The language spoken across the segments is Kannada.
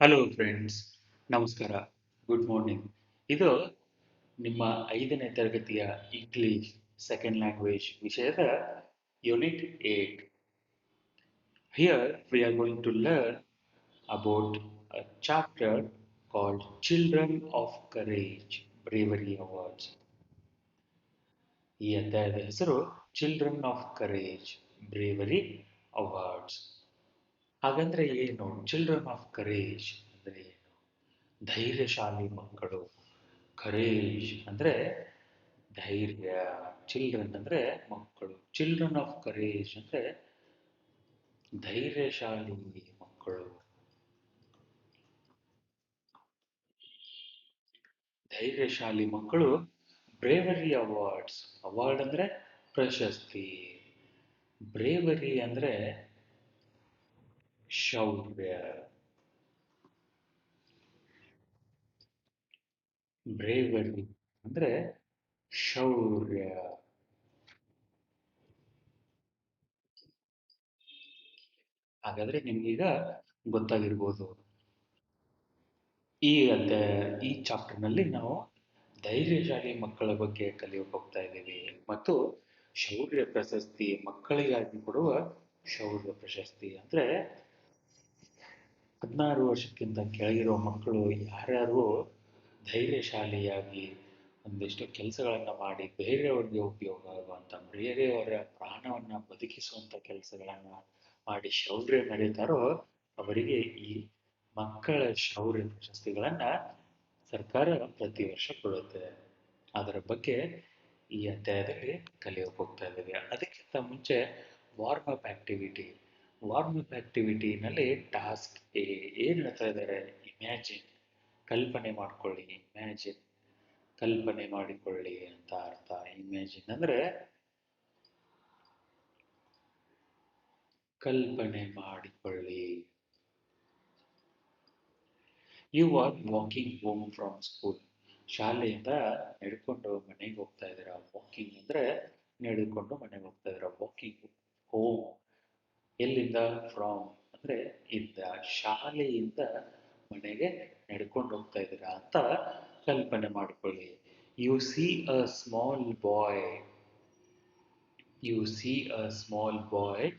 ಹಲೋ ಫ್ರೆಂಡ್ಸ್, ನಮಸ್ಕಾರ, ಗುಡ್ ಮಾರ್ನಿಂಗ್. ಇದು ನಿಮ್ಮ 5ನೇ ತರಗತಿಯ ಇಂಗ್ಲಿಷ್ ಸೆಕೆಂಡ್ ಲ್ಯಾಂಗ್ವೇಜ್ ವಿಷಯದ unit 8. Here we are going to learn about a chapter called Children of Courage, Bravery Awards. ಈ ಅಧ್ಯಾಯದ ಹೆಸರು children of courage bravery awards. ಹಾಗಂದ್ರೆ ಏನು? ಚಿಲ್ಡ್ರನ್ ಆಫ್ ಕರೇಜ್ ಅಂದ್ರೆ ಏನು? ಧೈರ್ಯಶಾಲಿ ಮಕ್ಕಳು. ಕರೇಜ್ ಅಂದ್ರೆ ಧೈರ್ಯ. ಚಿಲ್ಡ್ರನ್ ಅಂದ್ರೆ ಮಕ್ಕಳು. ಚಿಲ್ಡ್ರನ್ ಆಫ್ ಕರೇಜ್ ಅಂದ್ರೆ ಧೈರ್ಯಶಾಲಿ ಮಕ್ಕಳು. ಧೈರ್ಯಶಾಲಿ ಮಕ್ಕಳು ಬ್ರೇವರಿ ಅವಾರ್ಡ್ಸ್. ಅವಾರ್ಡ್ ಅಂದ್ರೆ ಪ್ರಶಸ್ತಿ. ಬ್ರೇವರಿ ಅಂದ್ರೆ ಶೌರ್ಯ. ಬ್ರೇವರಿ ಅಂದ್ರೆ ಶೌರ್ಯ. ಹಾಗಾದ್ರೆ ನಿಮ್ಗೀಗ ಗೊತ್ತಾಗಿರ್ಬೋದು. ಈ ಚಾಪ್ಟರ್ನಲ್ಲಿ ನಾವು ಧೈರ್ಯಶಾಲಿ ಮಕ್ಕಳ ಬಗ್ಗೆ ಕಲಿಯೋಕೆ ಹೋಗ್ತಾ ಇದ್ದೀವಿ ಮತ್ತು ಶೌರ್ಯ ಪ್ರಶಸ್ತಿ, ಮಕ್ಕಳಿಗಾಗಿ ಕೊಡುವ ಶೌರ್ಯ ಪ್ರಶಸ್ತಿ ಅಂದ್ರೆ 16 ವರ್ಷಕ್ಕಿಂತ ಕೆಳಗಿರೋ ಮಕ್ಕಳು ಯಾರ್ಯಾರು ಧೈರ್ಯಶಾಲಿಯಾಗಿ ಒಂದಿಷ್ಟು ಕೆಲಸಗಳನ್ನು ಮಾಡಿ ಬೇರೆಯವರಿಗೆ ಉಪಯೋಗ ಆಗುವಂಥ, ಬೇರೆಯವರ ಪ್ರಾಣವನ್ನು ಬದುಕಿಸುವಂಥ ಕೆಲಸಗಳನ್ನು ಮಾಡಿ ಶೌರ್ಯ ಮೆರೀತಾರೋ ಅವರಿಗೆ ಈ ಮಕ್ಕಳ ಶೌರ್ಯ ಪ್ರಶಸ್ತಿಗಳನ್ನು ಸರ್ಕಾರ ಪ್ರತಿ ವರ್ಷ ಕೊಡುತ್ತೆ. ಅದರ ಬಗ್ಗೆ ಈ ಅಧ್ಯಾಯದಲ್ಲಿ ಕಲಿಯೋಕೆ ಹೋಗ್ತಾ ಇದ್ದೀವಿ. ಅದಕ್ಕಿಂತ ಮುಂಚೆ warm up activity. Warm up ಆಕ್ಟಿವಿಟಿನಲ್ಲಿ ಟಾಸ್ಕ್ ಏನು ಹೇಳ್ತಾ ಇದ್ದಾರೆ? ಇಮ್ಯಾಜಿನ್, ಕಲ್ಪನೆ ಮಾಡ್ಕೊಳ್ಳಿ. ಇಮ್ಯಾಜಿನ್, ಕಲ್ಪನೆ ಮಾಡಿಕೊಳ್ಳಿ ಅಂತ ಅರ್ಥ. ಇಮ್ಯಾಜಿನ್ ಅಂದ್ರೆ ಕಲ್ಪನೆ ಮಾಡಿಕೊಳ್ಳಿ. You are walking home from school. ಶಾಲೆಯಿಂದ ನಡ್ಕೊಂಡು ಮನೆಗೆ ಹೋಗ್ತಾ ಇದ್ದೀರಾ. ವಾಕಿಂಗ್ ಅಂದ್ರೆ ನಡೆದುಕೊಂಡು ಮನೆಗೆ ಹೋಗ್ತಾ ಇದ್ದೀರಾ. Walking home. ಎಲ್ಲಿಂದ? ಫ್ರಾಮ್ ಅಂದ್ರೆ ಇಂದ. ಶಾಲೆಯಿಂದ ಮನೆಗೆ ನಡ್ಕೊಂಡು ಹೋಗ್ತಾ ಇದ್ದೀರಾ ಅಂತ ಕಲ್ಪನೆ ಮಾಡಿಕೊಳ್ಳಿ. You see a small boy. You see a small boy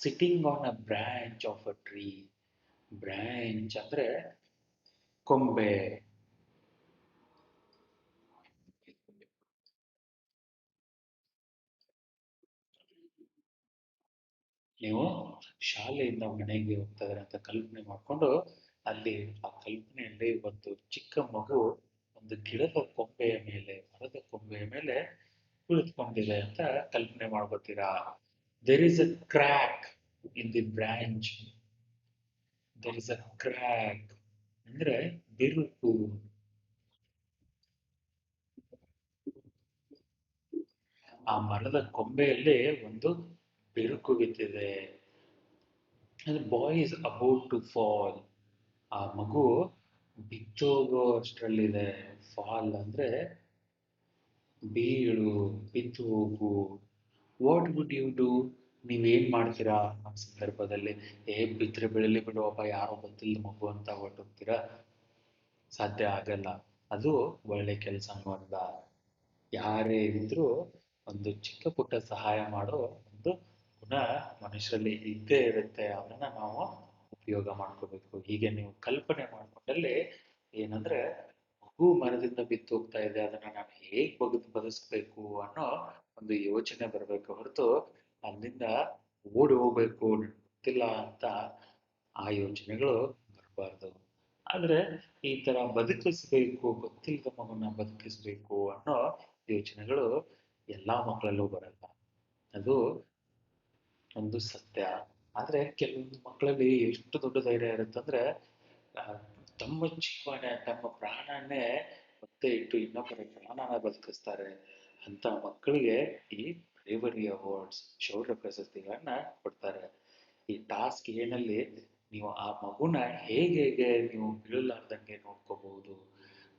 sitting on a branch of a tree. Branch ಅಂದ್ರೆ ಕೊಂಬೆ. ನೀವು ಶಾಲೆಯಿಂದ ಮನೆಗೆ ಹೋಗ್ತಾ ಇದ್ದಾರೆ ಅಂತ ಕಲ್ಪನೆ ಮಾಡಿಕೊಂಡು ಅಲ್ಲಿ ಆ ಕಲ್ಪನೆಯಲ್ಲಿ ಒಂದು ಚಿಕ್ಕ ಮಗು ಒಂದು ಗಿಡದ ಕೊಂಬೆಯ ಮೇಲೆ, ಮರದ ಕೊಂಬೆಯ ಮೇಲೆ ಕುಳಿತುಕೊಂಡಿದೆ ಅಂತ ಕಲ್ಪನೆ ಮಾಡ್ಕೋತೀರಾ. There is a crack in the branch. There is a crack ಅಂದ್ರೆ ಬಿರುಕು. ಆ ಮರದ ಕೊಂಬೆಯಲ್ಲಿ ಒಂದು ಬಿರುಕು ಬಿದ್ದಿದೆ. Boy is about to fall. ಆ ಮಗು ಬಿದ್ದೋಗೋ ಅಷ್ಟರಲ್ಲಿದೆ. ಫಾಲ್ ಅಂದ್ರೆ ಬೀಳು, ಬಿದ್ದು ಹೋಗು. What would you do? ನೀವೇನ್ ಮಾಡ್ತೀರಾ ಆ ಸಂದರ್ಭದಲ್ಲಿ? ಬಿದ್ರೆ ಬೆಳಲಿ ಬಿಡುವಪ್ಪ, ಯಾರೋ ಗೊತ್ತಿಲ್ಲ ಮಗು ಅಂತ ಹೊರಟೋಗ್ತೀರಾ? ಸಾಧ್ಯ ಆಗಲ್ಲ. ಅದು ಒಳ್ಳೆ ಕೆಲಸ ಅಲ್ಲ. ಯಾರೇ ಇದ್ರೂ ಒಂದು ಚಿಕ್ಕ ಪುಟ್ಟ ಸಹಾಯ ಮಾಡೋ ಒಂದು ಗುಣ ಮನುಷ್ಯರಲ್ಲಿ ಇದ್ದೇ ಇರುತ್ತೆ. ಅದನ್ನ ನಾವು ಉಪಯೋಗ ಮಾಡ್ಕೋಬೇಕು. ಹೀಗೆ ನೀವು ಕಲ್ಪನೆ ಮಾಡ್ಕೊಂಡಲ್ಲಿ ಏನಂದ್ರೆ ಮಗು ಮರದಿಂದ ಬಿದ್ದು ಹೋಗ್ತಾ ಇದೆ, ಅದನ್ನ ನಾನು ಹೇಗ್ ಬದುಕಿಸ್ಬೇಕು ಅನ್ನೋ ಒಂದು ಯೋಚನೆ ಬರಬೇಕು ಹೊರತು ಅಲ್ಲಿಂದ ಓಡಿ ಹೋಗ್ಬೇಕು ಗೊತ್ತಿಲ್ಲ ಅಂತ ಆ ಯೋಚನೆಗಳು ಬರಬಾರ್ದು. ಆದ್ರೆ ಈ ತರ ಬದುಕಿಸ್ಬೇಕು, ಗೊತ್ತಿಲ್ಲದ ಮಗುನ ಬದುಕಿಸ್ಬೇಕು ಅನ್ನೋ ಯೋಚನೆಗಳು ಎಲ್ಲಾ ಮಕ್ಕಳಲ್ಲೂ ಬರಲ್ಲ. ಅದು ಒಂದು ಸತ್ಯ. ಆದ್ರೆ ಕೆಲವೊಂದು ಮಕ್ಕಳಲ್ಲಿ ಎಷ್ಟು ದೊಡ್ಡ ಧೈರ್ಯ ಇರುತ್ತಂದ್ರೆ ಆ, ತಮ್ಮ ಜೀವನ, ತಮ್ಮ ಪ್ರಾಣನೇ ಮತ್ತೆ ಇಟ್ಟು ಇನ್ನೊಬ್ಬರ ಪ್ರಾಣನ ಬದುಕಿಸ್ತಾರೆ. ಅಂತ ಮಕ್ಕಳಿಗೆ ಈ ಬ್ರೇವರಿ ಅವಾರ್ಡ್ಸ್, ಶೌರ್ಯ ಪ್ರಶಸ್ತಿಗಳನ್ನ ಕೊಡ್ತಾರೆ. ಈ ಟಾಸ್ಕ್ ಏನಲ್ಲಿ ನೀವು ಆ ಮಗುನ ಹೇಗೆ ಹೇಗೆ ನೀವು ಬೀಳಲಾರ್ದಂಗೆ ನೋಡ್ಕೋಬಹುದು,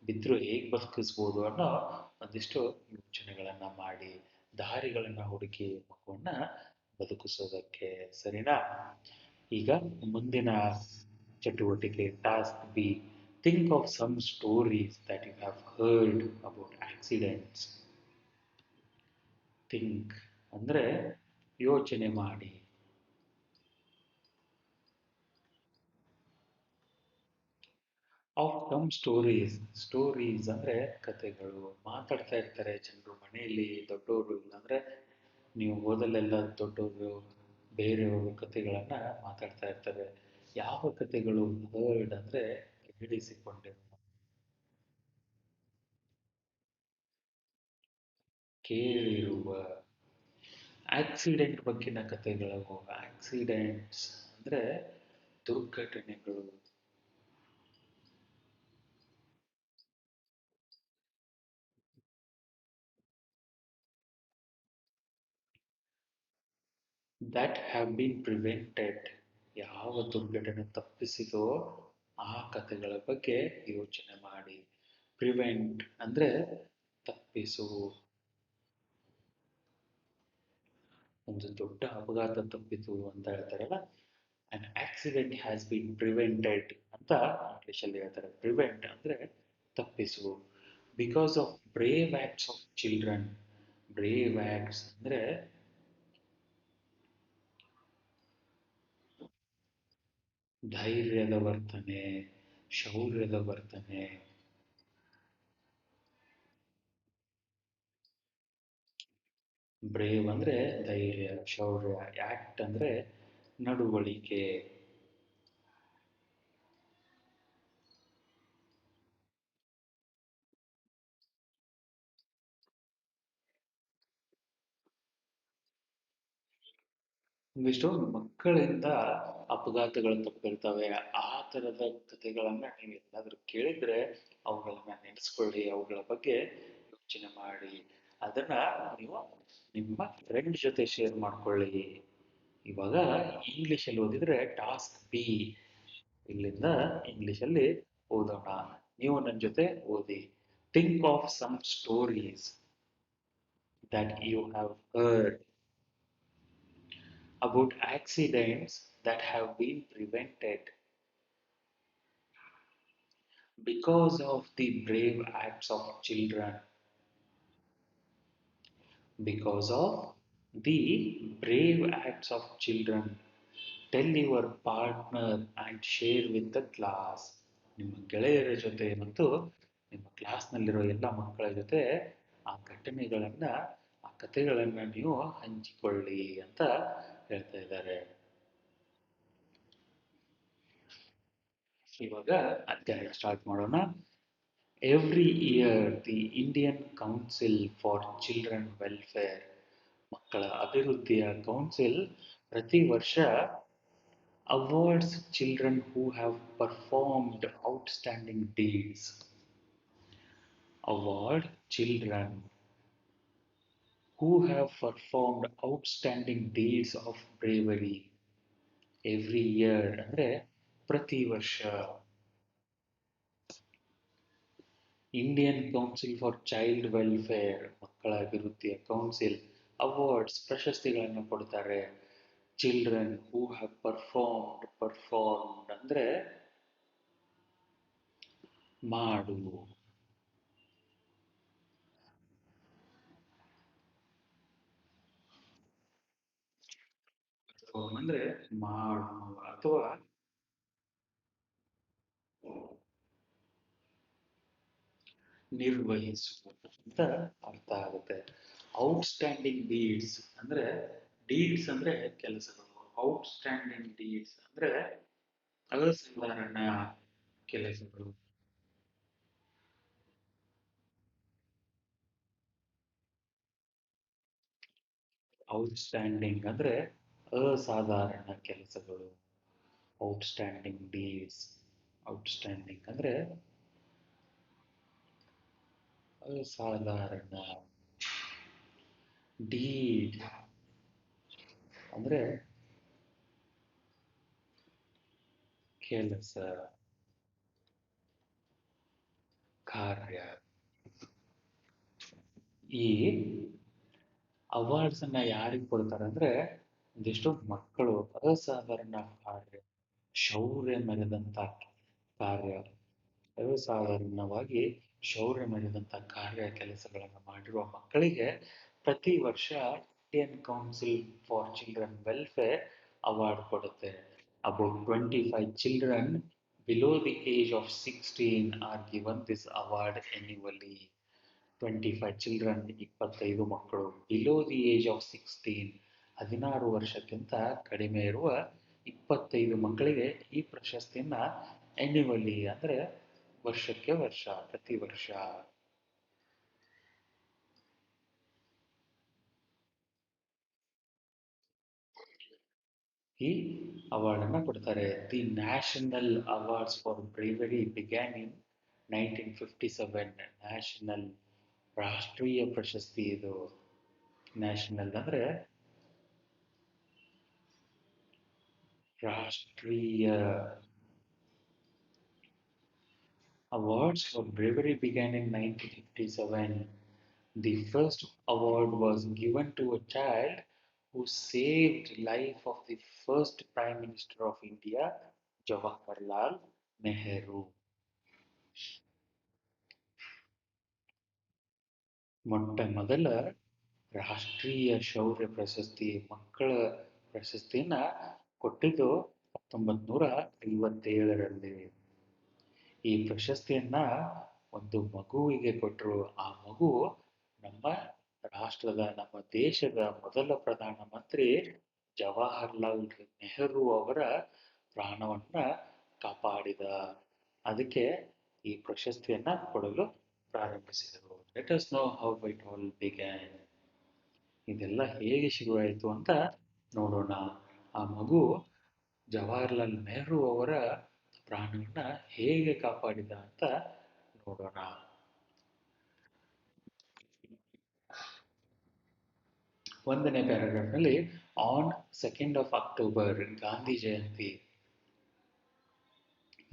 ಬಿದ್ರು ಹೇಗೆ ಬದುಕಿಸ್ಬೋದು ಅನ್ನೋ ಒಂದಿಷ್ಟು ಯೋಚನೆಗಳನ್ನ ಮಾಡಿ ದಾರಿಗಳನ್ನ ಹುಡುಕಿ ಮಗುವನ್ನ ಬದುಕಿಸೋದಕ್ಕೆ. ಸರಿನಾ? ಈಗ ಮುಂದಿನ ಚಟುವಟಿಕೆ task B. Think of some stories that you have heard about accidents. Think ಅಂದರೆ ಯೋಚನೆ ಮಾಡಿ. Of some stories. ಸ್ಟೋರೀಸ್ ಅಂದರೆ ಕಥೆಗಳು. ಮಾತಾಡ್ತಾ ಇರ್ತಾರೆ ಜನರು ಮನೆಯಲ್ಲಿ ದೊಡ್ಡವರು, ಇಲ್ಲಾಂದರೆ ನೀವು ಓದಲೆಲ್ಲ ದೊಡ್ಡವರು ಬೇರೆಯವರು ಕಥೆಗಳನ್ನು ಮಾತಾಡ್ತಾ ಇರ್ತಾರೆ. ಯಾವ ಕಥೆಗಳು? ಹರ್ಡ್ ಅಂದರೆ ಕೇಳಿಸಿಕೊಂಡಿರುವ, ಕೇಳಿರುವ. ಆಕ್ಸಿಡೆಂಟ್ ಬಗ್ಗಿನ ಕಥೆಗಳು. ಆಕ್ಸಿಡೆಂಟ್ಸ್ ಅಂದರೆ ದುರ್ಘಟನೆಗಳು. That have been prevented. ಯಾವ ದುರ್ಘಟನೆ ತಪ್ಪಿಸಿದೋ ಆ ಕಥೆಗಳ ಬಗ್ಗೆ ಯೋಚನೆ ಮಾಡಿ. ಪ್ರಿವೆಂಟ್ ಅಂದರೆ ತಪ್ಪಿಸು. ಒಂದು ದೊಡ್ಡ ಅಪಘಾತ ತಪ್ಪಿತು ಅಂತ ಹೇಳ್ತಾರಲ್ಲ, an accident has been prevented ಅಂತ ಇಂಗ್ಲೀಷಲ್ಲಿ ಹೇಳ್ತಾರೆ. ಪ್ರಿವೆಂಟ್ ಅಂದರೆ ತಪ್ಪಿಸು. Because of brave acts of children. Brave acts ಅಂದರೆ ಧೈರ್ಯದ ವರ್ತನೆ, ಶೌರ್ಯದ ವರ್ತನೆ. ಬ್ರೇವ್ ಅಂದರೆ ಧೈರ್ಯ, ಶೌರ್ಯ. ಆಕ್ಟ್ ಅಂದರೆ ನಡವಳಿಕೆ. ಒಂದಿಷ್ಟು ಮಕ್ಕಳಿಂದ ಅಪಘಾತಗಳು ತಪ್ಪಿರ್ತವೆ. ಆ ಥರದ ಕಥೆಗಳನ್ನು ನೀವು ಎಲ್ಲಾದರೂ ಕೇಳಿದರೆ ಅವುಗಳನ್ನ ನೆನೆಸ್ಕೊಳ್ಳಿ, ಅವುಗಳ ಬಗ್ಗೆ ಯೋಚನೆ ಮಾಡಿ. ಅದನ್ನು ನೀವು ನಿಮ್ಮ ಫ್ರೆಂಡ್ ಜೊತೆ ಶೇರ್ ಮಾಡ್ಕೊಳ್ಳಿ. ಇವಾಗ ಇಂಗ್ಲೀಷಲ್ಲಿ ಓದಿದರೆ ಟಾಸ್ಕ್ ಬಿ. ಇಲ್ಲಿಂದ ಇಂಗ್ಲೀಷಲ್ಲಿ ಓದೋಣ. ನೀವು ನನ್ನ ಜೊತೆ ಓದಿ. Think of some stories that you have heard about accidents that have been prevented because of the brave acts of children. Because of the brave acts of children. Tell your partner and share with the class. ನಿಮ್ಮ ಗೆಳೆಯರ ಜೊತೆ ಮತ್ತು ನಿಮ್ಮ ಕ್ಲಾಸ್ನಲ್ಲಿರೋ ಎಲ್ಲ ಮಕ್ಕಳ ಜೊತೆ ಆ ಘಟನೆಗಳನ್ನು, ಆ ಕಥೆಗಳನ್ನು ನೀವು ಹಂಚಿಕೊಳ್ಳಿ ಅಂತ ಹೇಳ್ತಾ ಇದ್ದಾರೆ. ಇವಾಗ ಅಧ್ಯಾಯ ಸ್ಟಾರ್ಟ್ ಮಾಡೋಣ. Every year the Indian council for children welfare, ಮಕ್ಕಳ ಅಭಿವೃದ್ಧಿಯ ಕೌನ್ಸಿಲ್ ಪ್ರತಿ ವರ್ಷ awards children who have performed outstanding deeds. Award children who have performed outstanding deeds of bravery. Every year ಅಂದರೆ ಪ್ರತಿ ವರ್ಷ. Indian council for child welfare, ಮಕ್ಕಳ ಅಭಿವೃದ್ಧಿಯ ಕೌನ್ಸಿಲ್, ಅವಾರ್ಡ್ಸ್ ಪ್ರಶಸ್ತಿಗಳನ್ನು ಕೊಡ್ತಾರೆ. ಚಿಲ್ಡ್ರನ್ ಹೂ ಹ್ಯಾವ್ ಪರ್ಫಾರ್ಮ್ಡ್ ಅಂದರೆ ಮಾಡು. ಪರ್ಫಾರ್ಮ್ ಅಂದರೆ ಮಾಡು ಅಥವಾ ನಿರ್ವಹಿಸು ಅಂತ ಅರ್ಥ ಆಗುತ್ತೆ. ಔಟ್ಸ್ಟ್ಯಾಂಡಿಂಗ್ ಡೀಡ್ಸ್ ಅಂದರೆ, ಡೀಡ್ಸ್ ಅಂದರೆ ಕೆಲಸಗಳು. ಔಟ್ಸ್ಟ್ಯಾಂಡಿಂಗ್ ಡೀಡ್ಸ್ ಅಂದರೆ ಅಸಾಧಾರಣ ಕೆಲಸಗಳು. ಔಟ್ಸ್ಟ್ಯಾಂಡಿಂಗ್ ಅಂದರೆ ಅಸಾಧಾರಣ ಕೆಲಸಗಳು. Outstanding deeds. ಔಟ್ಸ್ಟ್ಯಾಂಡಿಂಗ್ ಅಂದರೆ ಅಸಾಧಾರಣ. ಡೀಡ್ ಅಂದರೆ ಕೆಲಸ, ಕಾರ್ಯ. ಈ ಅವಾರ್ಡ್ಸನ್ನು ಯಾರಿಗೆ ಕೊಡ್ತಾರೆ ಅಂದರೆ ಒಂದಿಷ್ಟು ಮಕ್ಕಳು ಅಸಾಧಾರಣ ಕಾರ್ಯ, ಶೌರ್ಯ ಮೆರೆದಂಥ ಕಾರ್ಯ, ಅಸಾಧಾರಣವಾಗಿ ಶೌರ್ಯ ಮೆರೆದಂಥ ಕಾರ್ಯ ಕೆಲಸಗಳನ್ನು ಮಾಡಿರುವ ಮಕ್ಕಳಿಗೆ ಪ್ರತಿ ವರ್ಷ Indian council for children welfare award ಕೊಡುತ್ತೆ. About 25 children below the age of 16 are given this award annually. 25 children, 25 ಮಕ್ಕಳು, ಬಿಲೋ ದಿ ಏಜ್ ಆಫ್ 16, 16 ವರ್ಷಕ್ಕಿಂತ ಕಡಿಮೆ ಇರುವ 25 ಮಕ್ಕಳಿಗೆ ಈ ಪ್ರಶಸ್ತಿಯನ್ನ ಆನ್ಯುವಲಿ ಅಂದರೆ ವರ್ಷಕ್ಕೆ ವರ್ಷ, ಪ್ರತಿ ವರ್ಷ ಈ ಅವಾರ್ಡನ್ನು ಕೊಡ್ತಾರೆ. The national awards for bravery began in 1957. National, ರಾಷ್ಟ್ರೀಯ ಪ್ರಶಸ್ತಿ ಇದು. ನ್ಯಾಷನಲ್ ಅಂದರೆ ರಾಷ್ಟ್ರೀಯ. Awards for bravery began in 1957. The first award was given to a child who saved life of the first Prime Minister of India, Jawaharlal Nehru. ಮೊಟ್ಟ ಮೊದಲ ರಾಷ್ಟ್ರೀಯ ಶೌರ್ಯ ಪ್ರಶಸ್ತಿ, ಮಕ್ಕಳ ಪ್ರಶಸ್ತಿಯನ್ನ ಕೊಟ್ಟಿದ್ದು 1957ರಲ್ಲಿ. ಈ ಪ್ರಶಸ್ತಿಯನ್ನ ಒಂದು ಮಗುವಿಗೆ ಕೊಟ್ಟರು. ಆ ಮಗು ನಮ್ಮ ರಾಷ್ಟ್ರದ, ನಮ್ಮ ದೇಶದ ಮೊದಲ ಪ್ರಧಾನಮಂತ್ರಿ ಜವಾಹರ್ಲಾಲ್ ನೆಹರು ಅವರ ಪ್ರಾಣವನ್ನ ಕಾಪಾಡಿದ. ಅದಕ್ಕೆ ಈ ಪ್ರಶಸ್ತಿಯನ್ನ ಕೊಡಲು ಪ್ರಾರಂಭಿಸಿದರು. Let us know how it all began. ಇದೆಲ್ಲ ಹೇಗೆ ಶುರುವಾಯಿತು ಅಂತ ನೋಡೋಣ. ಆ ಮಗು ಜವಾಹರ್ಲಾಲ್ ನೆಹರು ಅವರ ಪ್ರಾಣವನ್ನ ಹೇಗೆ ಕಾಪಾಡಿದ ಅಂತ ನೋಡೋಣ. ಒಂದನೇ ಪ್ಯಾರಾಗ್ರಾಫ್ನಲ್ಲಿ on 2nd of October, Gandhi Jayanti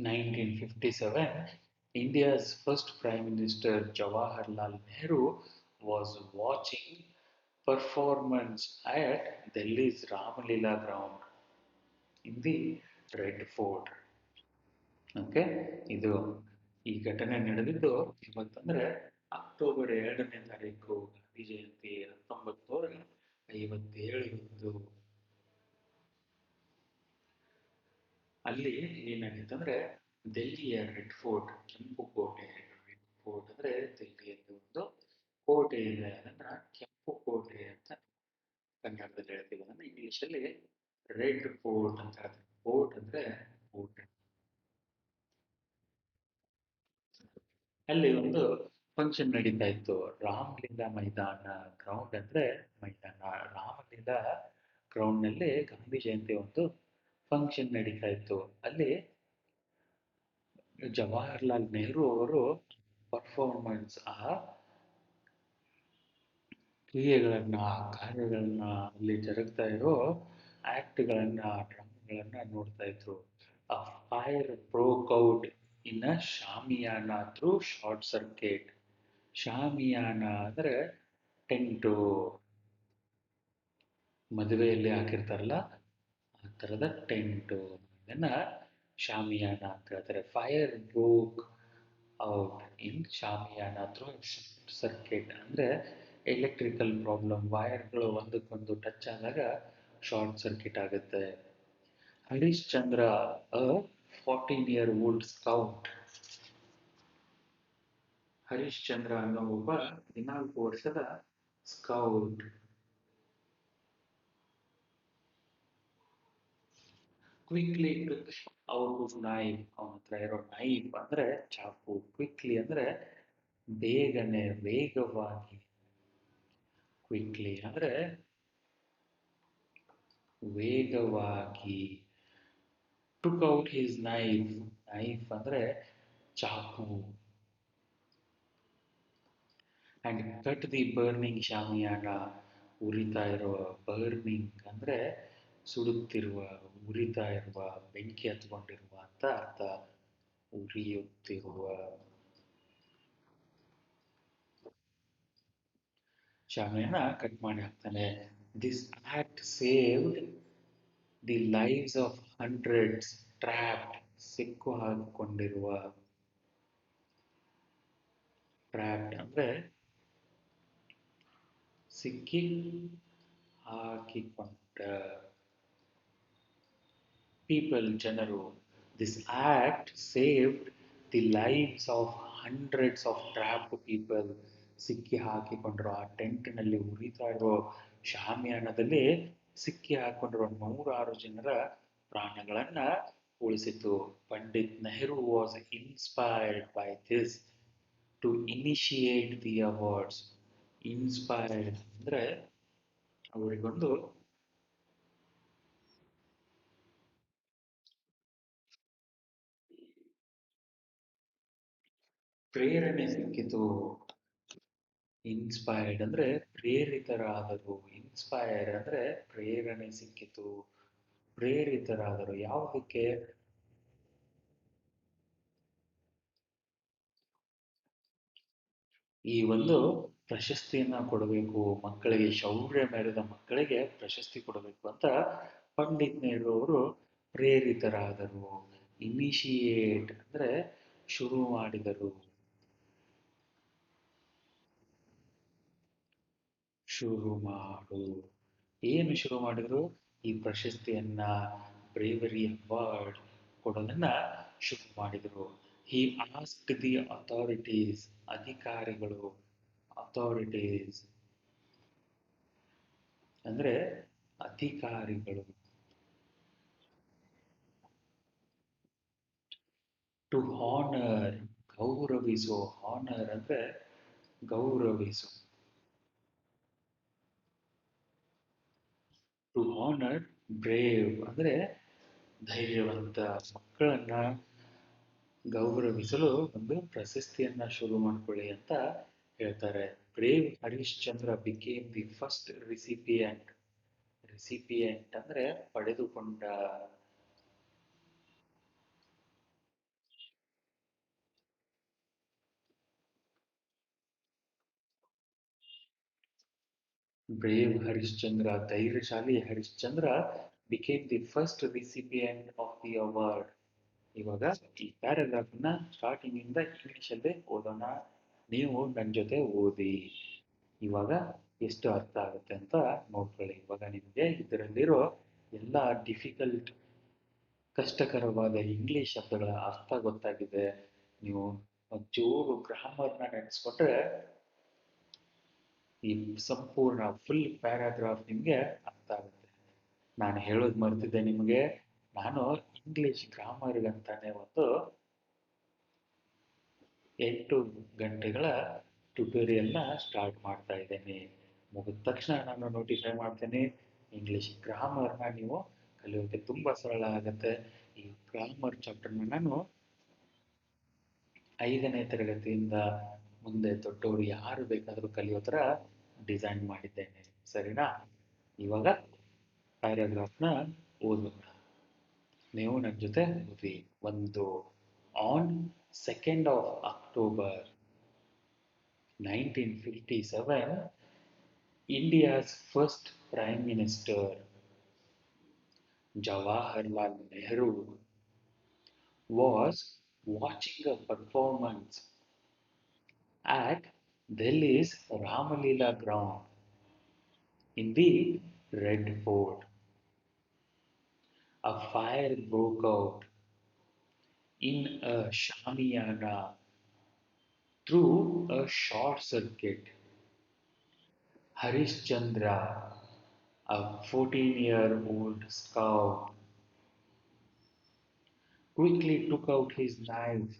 1957, India's first Prime Minister Jawaharlal Nehru was watching performance at Delhi's Ramalila ground in the Red Fort. Okay, ಇದು ಈ ಘಟನೆ ನಡೆದಿದ್ದು ಇವತ್ತಂದ್ರೆ ಅಕ್ಟೋಬರ್ 2ನೇ ತಾರೀಕು, ಗಾಂಧಿ ಜಯಂತಿ 1957. ಅಲ್ಲಿ ಏನಾಗಿತ್ತಂದ್ರೆ ದೆಹಲಿಯ ರೆಡ್ ಫೋರ್ಟ್, ಕೆಂಪು ಕೋಟೆ. ರೆಡ್ ಫೋರ್ಟ್ ಅಂದ್ರೆ ದೆಹಲಿಯಲ್ಲಿ ಒಂದು ಕೋಟೆ ಇದೆ, ಅದನ್ನ ಕೆಂಪು ಕೋಟೆ ಅಂತ ಕನ್ನಡದಲ್ಲಿ ಹೇಳ್ತೀವಿ. ಅದನ್ನ ಇಂಗ್ಲಿಷಲ್ಲಿ ರೆಡ್ ಫೋರ್ಟ್ ಅಂತ ಹೇಳ್ತೀವಿ. ಫೋರ್ಟ್ ಅಂದ್ರೆ ಕೋಟೆ. ಅಲ್ಲಿ ಒಂದು ಫಂಕ್ಷನ್ ನಡೀತಾ ಇತ್ತು. ರಾಮಲೀಲಾ ಮೈದಾನ, ಗ್ರೌಂಡ್ ಅಂದ್ರೆ ಮೈದಾನ, ರಾಮಲೀಲಾ ಗ್ರೌಂಡ್ ನಲ್ಲಿ ಗಾಂಧಿ ಜಯಂತಿ ಒಂದು ಫಂಕ್ಷನ್ ನಡೀತಾ ಇತ್ತು. ಅಲ್ಲಿ ಜವಾಹರ್ಲಾಲ್ ನೆಹರು ಅವರು ಪರ್ಫಾರ್ಮೆನ್ಸ್, ಆ ಕ್ರಿಯೆಗಳನ್ನ, ಕಾರ್ಯಗಳನ್ನ, ಅಲ್ಲಿ ಜರುಗ್ತಾ ಇರೋ ಆಕ್ಟ್ಗಳನ್ನ, ಡ್ರಾಮಾಗಳನ್ನ ನೋಡ್ತಾ ಇದ್ರು. A fire broke out in a shamiana through short circuit. ಶಾಮಿಯಾನ ಅಂದ್ರೆ ಟೆಂಟು, ಮದುವೆಯಲ್ಲಿ ಹಾಕಿರ್ತಾರಲ್ಲ ಆ ಥರದ ಟೆಂಟು, ಇದನ್ನ ಶಾಮಿಯಾನ ಅಂತ ಹೇಳ್ತಾರೆ. Fire broke out in shamiana through circuit ಅಂದ್ರೆ ಎಲೆಕ್ಟ್ರಿಕಲ್ ಪ್ರಾಬ್ಲಮ್, ವೈರ್ಗಳು ಒಂದಕ್ಕೊಂದು ಟಚ್ ಆದಾಗ ಶಾರ್ಟ್ ಸರ್ಕಿಟ್ ಆಗುತ್ತೆ. ಹರಿಶ್ಚಂದ್ರ, ಅ 14-year-old ಸ್ಕೌಟ್. ಹರಿಶ್ಚಂದ್ರ ಅನ್ನೋ ಒಬ್ಬ 14 ವರ್ಷದ scout quickly took out his knife. ಅವನ ಹತ್ರ ಇರೋ ನೈಫ್ ಅಂದ್ರೆ ಚಾಕು. ಕ್ವಿಕ್ಲಿ ಅಂದ್ರೆ ಬೇಗನೆ, ವೇಗವಾಗಿ. ಕ್ವಿಕ್ಲಿ ಅಂದ್ರೆ ವೇಗವಾಗಿ. Took out his knife, knife ಅಂದ್ರೆ ಚಾಕು. ಅಂಡ್ ಕಟ್ ದಿ ಬರ್ನಿಂಗ್ ಶಾಮಿಯಾನ, ಉರಿತಾ ಇರುವ. ಬರ್ನಿಂಗ್ ಅಂದ್ರೆ ಸುಡುತ್ತಿರುವ, ಉರಿತಾ ಇರುವ, ಬೆಂಕಿ ಹತ್ಕೊಂಡಿರುವ ಅಂತ ಅರ್ಥ. ಉರಿಯುತ್ತಿರುವ. ಶಾಮಿಯಾನ ಕಟ್ ಮಾಡಿ ಹಾಕ್ತಾನೆ. This act saved the lives of hundreds, trapped ಸಿಕ್ಕು ಹಾಕಿಕೊಂಡಿರುವ ಟ್ರ್ಯಾಪ್ಡ್ ಅಂದ್ರೆ ಸಿಕ್ಕಿ ಹಾಕಿಕೊಂಡ people ಜನರು. This act saved the lives of hundreds of trapped people. ಸಿಕ್ಕಿ ಹಾಕಿಕೊಂಡ್ರು ಆ ಟೆಂಟ್ನಲ್ಲಿ ಉರಿತಾ ಇರೋ ಶಾಮಿಯಾನದಲ್ಲಿ ಸಿಕ್ಕಿ ಹಾಕೊಂಡಿರೋ 106 ಜನರ ಪ್ರಾಣಗಳನ್ನ ಉಳಿಸಿತು. Pandit Nehru was inspired by this to initiate the awards. Inspired ಅಂದ್ರೆ ಅವರಿಗೊಂದು ಪ್ರೇರಣೆ ಸಿಕ್ಕಿತು. ಇನ್ಸ್ಪೈರ್ಡ್ ಅಂದ್ರೆ ಪ್ರೇರಿತರಾದರು. ಇನ್ಸ್ಪೈರ್ ಅಂದ್ರೆ ಪ್ರೇರಣೆ ಸಿಕ್ಕಿತು, ಪ್ರೇರಿತರಾದರು. ಯಾವುದಕ್ಕೆ? ಈ ಒಂದು ಪ್ರಶಸ್ತಿಯನ್ನ ಕೊಡಬೇಕು ಮಕ್ಕಳಿಗೆ, ಶೌರ್ಯ ಮೆರೆದ ಮಕ್ಕಳಿಗೆ ಪ್ರಶಸ್ತಿ ಕೊಡಬೇಕು ಅಂತ ಪಂಡಿತ್ ನೆಹರು ಅವರು ಪ್ರೇರಿತರಾದರು. ಇನಿಷಿಯೇಟ್ ಅಂದ್ರೆ ಶುರು ಮಾಡಿದರು. ಶುರು ಮಾಡು. ಏನು ಶುರು ಮಾಡಿದ್ರು? ಈ ಪ್ರಶಸ್ತಿಯನ್ನ, ಬ್ರೇವರಿ ಅವಾರ್ಡ್ ಕೊಡೋದನ್ನ ಶುರು ಮಾಡಿದ್ರು. ಹಿ ಆಸ್ಕ್ಡ್ ದಿ ಅಥಾರಿಟೀಸ್, ಅಧಿಕಾರಿಗಳು, ಅಥಾರಿಟೀಸ್ ಅಂದ್ರೆ ಅಧಿಕಾರಿಗಳು, ಟು ಹಾನರ್ ಗೌರವಿಸು. ಹಾನರ್ ಅಂದ್ರೆ ಗೌರವಿಸು. ಟು ಹಾನರ್ ಬ್ರೇವ್ ಅಂದ್ರೆ ಧೈರ್ಯವಂತ ಮಕ್ಕಳನ್ನ ಗೌರವಿಸಲು ಒಂದು ಪ್ರಶಸ್ತಿಯನ್ನ ಶುರು ಮಾಡ್ಕೊಳ್ಳಿ ಅಂತ ಹೇಳ್ತಾರೆ. Brave Harishchandra became the first recipient. Recipient ಅಂದ್ರೆ ಪಡೆದುಕೊಂಡ. ಬ್ರೇವ್ ಹರಿಶ್ಚಂದ್ರ ಧೈರ್ಯಶಾಲಿ Harishchandra became the first recipient of the award. ಇವಾಗ ಈ ಪ್ಯಾರಾಗ್ರಾಫ್ನ ಸ್ಟಾರ್ಟಿಂಗ್ ಇಂದ ಇಂಗ್ಲಿಷ್ ಅಲ್ಲೇ ಓದೋಣ. ನೀವು ನನ್ನ ಜೊತೆ ಓದಿ. ಇವಾಗ ಎಷ್ಟು ಅರ್ಥ ಆಗುತ್ತೆ ಅಂತ ನೋಡ್ಕೊಳ್ಳಿ. ಇವಾಗ ನಿಮಗೆ ಇದರಲ್ಲಿರೋ ಎಲ್ಲ ಡಿಫಿಕಲ್ಟ್, ಕಷ್ಟಕರವಾದ ಇಂಗ್ಲಿಷ್ ಶಬ್ದಗಳ ಅರ್ಥ ಗೊತ್ತಾಗಿದೆ. ನೀವು ಒಂಚೂರು ಗ್ರಾಮರ್ನ ನೆನೆಸ್ಕೊಂಡ್ರೆ ಈ ಸಂಪೂರ್ಣ ಫುಲ್ ಪ್ಯಾರಾಗ್ರಾಫ್ ನಿಮಗೆ ಅರ್ಥ ಆಗುತ್ತೆ. ನಾನು ಹೇಳೋದು ಮರ್ತಿದ್ದೆ ನಿಮಗೆ. ನಾನು ಇಂಗ್ಲಿಷ್ ಗ್ರಾಮರ್ಗಂತಾನೆ ಒಂದು 8 ಗಂಟೆಗಳ ಟ್ಯುಟೋರಿಯಲ್ನ ಸ್ಟಾರ್ಟ್ ಮಾಡ್ತಾ ಇದ್ದೇನೆ. ಮುಗಿದ ತಕ್ಷಣ ನಾನು ನೋಟಿಫೈ ಮಾಡ್ತೇನೆ. ಇಂಗ್ಲಿಷ್ ಗ್ರಾಮರ್ನ ನೀವು ಕಲಿಯೋಕ್ಕೆ ತುಂಬ ಸರಳ ಆಗುತ್ತೆ. ಈ ಗ್ರಾಮರ್ ಚಾಪ್ಟರ್ನ ನಾನು 5ನೇ ತರಗತಿಯಿಂದ ಮುಂದೆ ದೊಡ್ಡವರು ಯಾರು ಬೇಕಾದರೂ ಕಲಿಯೋ ಥರ ಡಿಸೈನ್ ಮಾಡಿದ್ದೇನೆ. ಸರಿನಾ? ಇವಾಗ ಪ್ಯಾರಾಗ್ರಾಫ್ನ ಓದೋಣ. ನೀವು ನನ್ನ ಜೊತೆ ಓದಿ. ಒಂದು, on 2nd of October 1957, India's first Prime Minister, Jawaharlal Nehru, was watching a performance at Delhi's Ramalila ground in the Red Fort. A fire broke out in a Shamiana through a short circuit. Harishchandra, a 14-year-old scout, quickly took out his knife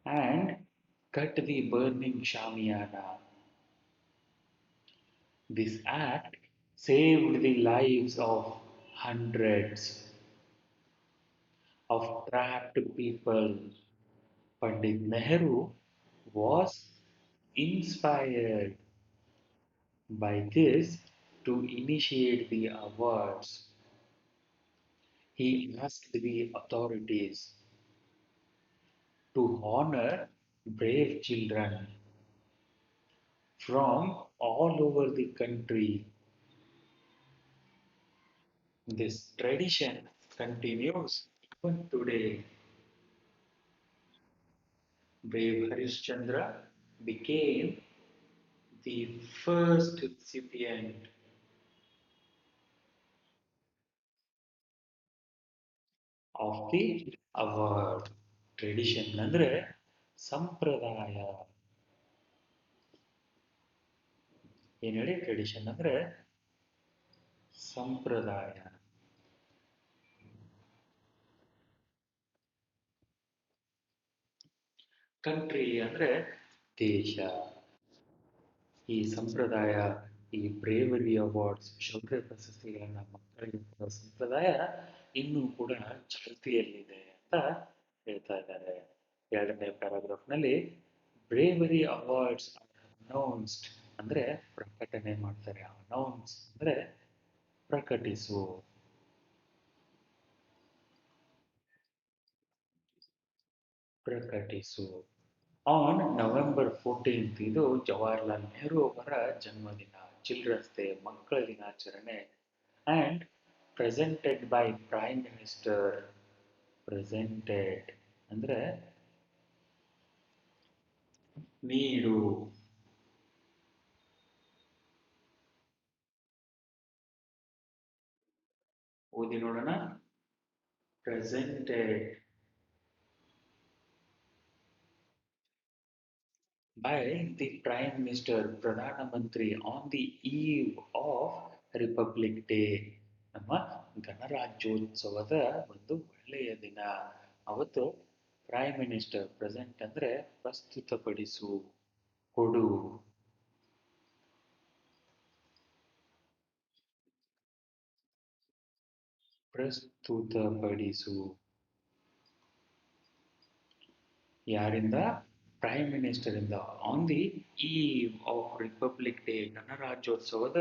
and cut the burning Shamiana. This act saved the lives of hundreds of trapped people. Pandit Nehru was inspired by this to initiate the awards. He asked the authorities to honor brave children from all over the country. This tradition continues even today. Brave Harishchandra became the first recipient of the award. Tradition ಅಂದ್ರೆ ಸಂಪ್ರದಾಯ. ಏನ್ ಹೇಳಿ ಟ್ರೆಡಿಷನ್ ಅಂದ್ರೆ ಸಂಪ್ರದಾಯ. ಕಂಟ್ರಿ ಅಂದ್ರೆ ದೇಶ. ಈ ಸಂಪ್ರದಾಯ, ಈ ಬ್ರೇವರಿ ಅವಾರ್ಡ್ಸ್, ಶೌರ್ಯ ಪ್ರಶಸ್ತಿಗಳನ್ನ ಮಕ್ಕಳಿಗೆ ಕೊಡೋ ಸಂಪ್ರದಾಯ ಇನ್ನೂ ಕೂಡ ಚಾಲ್ತಿಯಲ್ಲಿದೆ ಅಂತ ಹೇಳ್ತಾ ಇದ್ದಾರೆ. ಎರಡನೇ ಪ್ಯಾರಾಗ್ರಾಫ್ನಲ್ಲಿ ಬ್ರೇವರಿ ಅವಾರ್ಡ್ಸ್ ಅನೌನ್ಸ್ಡ್ ಅಂದ್ರೆ ಪ್ರಕಟಣೆ ಮಾಡ್ತಾರೆ. ಅನೌನ್ಸ್ ಅಂದ್ರೆ ಪ್ರಕಟಿಸು. ಪ್ರಕಟಿಸು. ಆನ್ ನವೆಂಬರ್ 14th ಇದು ಜವಾಹರ್ಲಾಲ್ ನೆಹರು ಅವರ ಜನ್ಮದಿನ, ಚಿಲ್ಡ್ರನ್ಸ್ ಡೇ, ಮಕ್ಕಳ ದಿನಾಚರಣೆ. And presented by prime minister. Presented ಅಂದರೆ ನೀಡು. ಓದಿ ನೋಡೋಣ. Presented by the Prime Minister, Pradhan Mantri, on the eve of Republic Day, ನಮ್ಮ ಗಣರಾಜ್ಯೋತ್ಸವದ ಒಂದು ಒಳ್ಳೆಯ ದಿನ. ಅವತ್ತು ಪ್ರೈಮ್ ಮಿನಿಸ್ಟರ್ ಪ್ರೆಸೆಂಟ್ ಅಂದರೆ ಪ್ರಸ್ತುತಪಡಿಸು, ಕೊಡು. ಪ್ರಸ್ತುತಪಡಿಸು ಯಾರಿಂದ? ಪ್ರೈಮ್ ಮಿನಿಸ್ಟರ್ ಇಂದ. On the eve of republic day, ಗಣರಾಜ್ಯೋತ್ಸವದ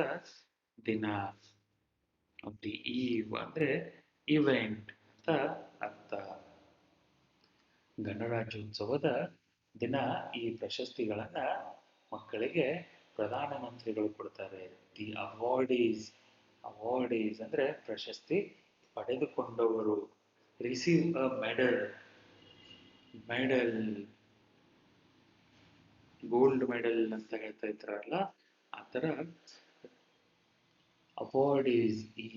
ದಿನ. ಆನ್ ದಿ ಈವ್ ಅಂದ್ರೆ ಇವೆಂಟ್ ಅಂತ ಅರ್ಥ. ಗಣರಾಜ್ಯೋತ್ಸವದ ದಿನ ಈ ಪ್ರಶಸ್ತಿಗಳನ್ನ ಮಕ್ಕಳಿಗೆ ಪ್ರಧಾನಮಂತ್ರಿಗಳು ಕೊಡ್ತಾರೆ. ದಿ ಅವಾರ್ಡೀಸ್ ಅಂದ್ರೆ ಪ್ರಶಸ್ತಿ ಪಡೆದುಕೊಂಡವರು. ರಿಸೀವ್ ಅ ಮೆಡಲ್. ಮೆಡಲ್ ಗೋಲ್ಡ್ ಮೆಡಲ್ ಅಂತ ಹೇಳ್ತಾ ಇದ್ರಲ್ಲ, ಆ ಥರ ಅವಾರ್ಡೀಸ್. ಈ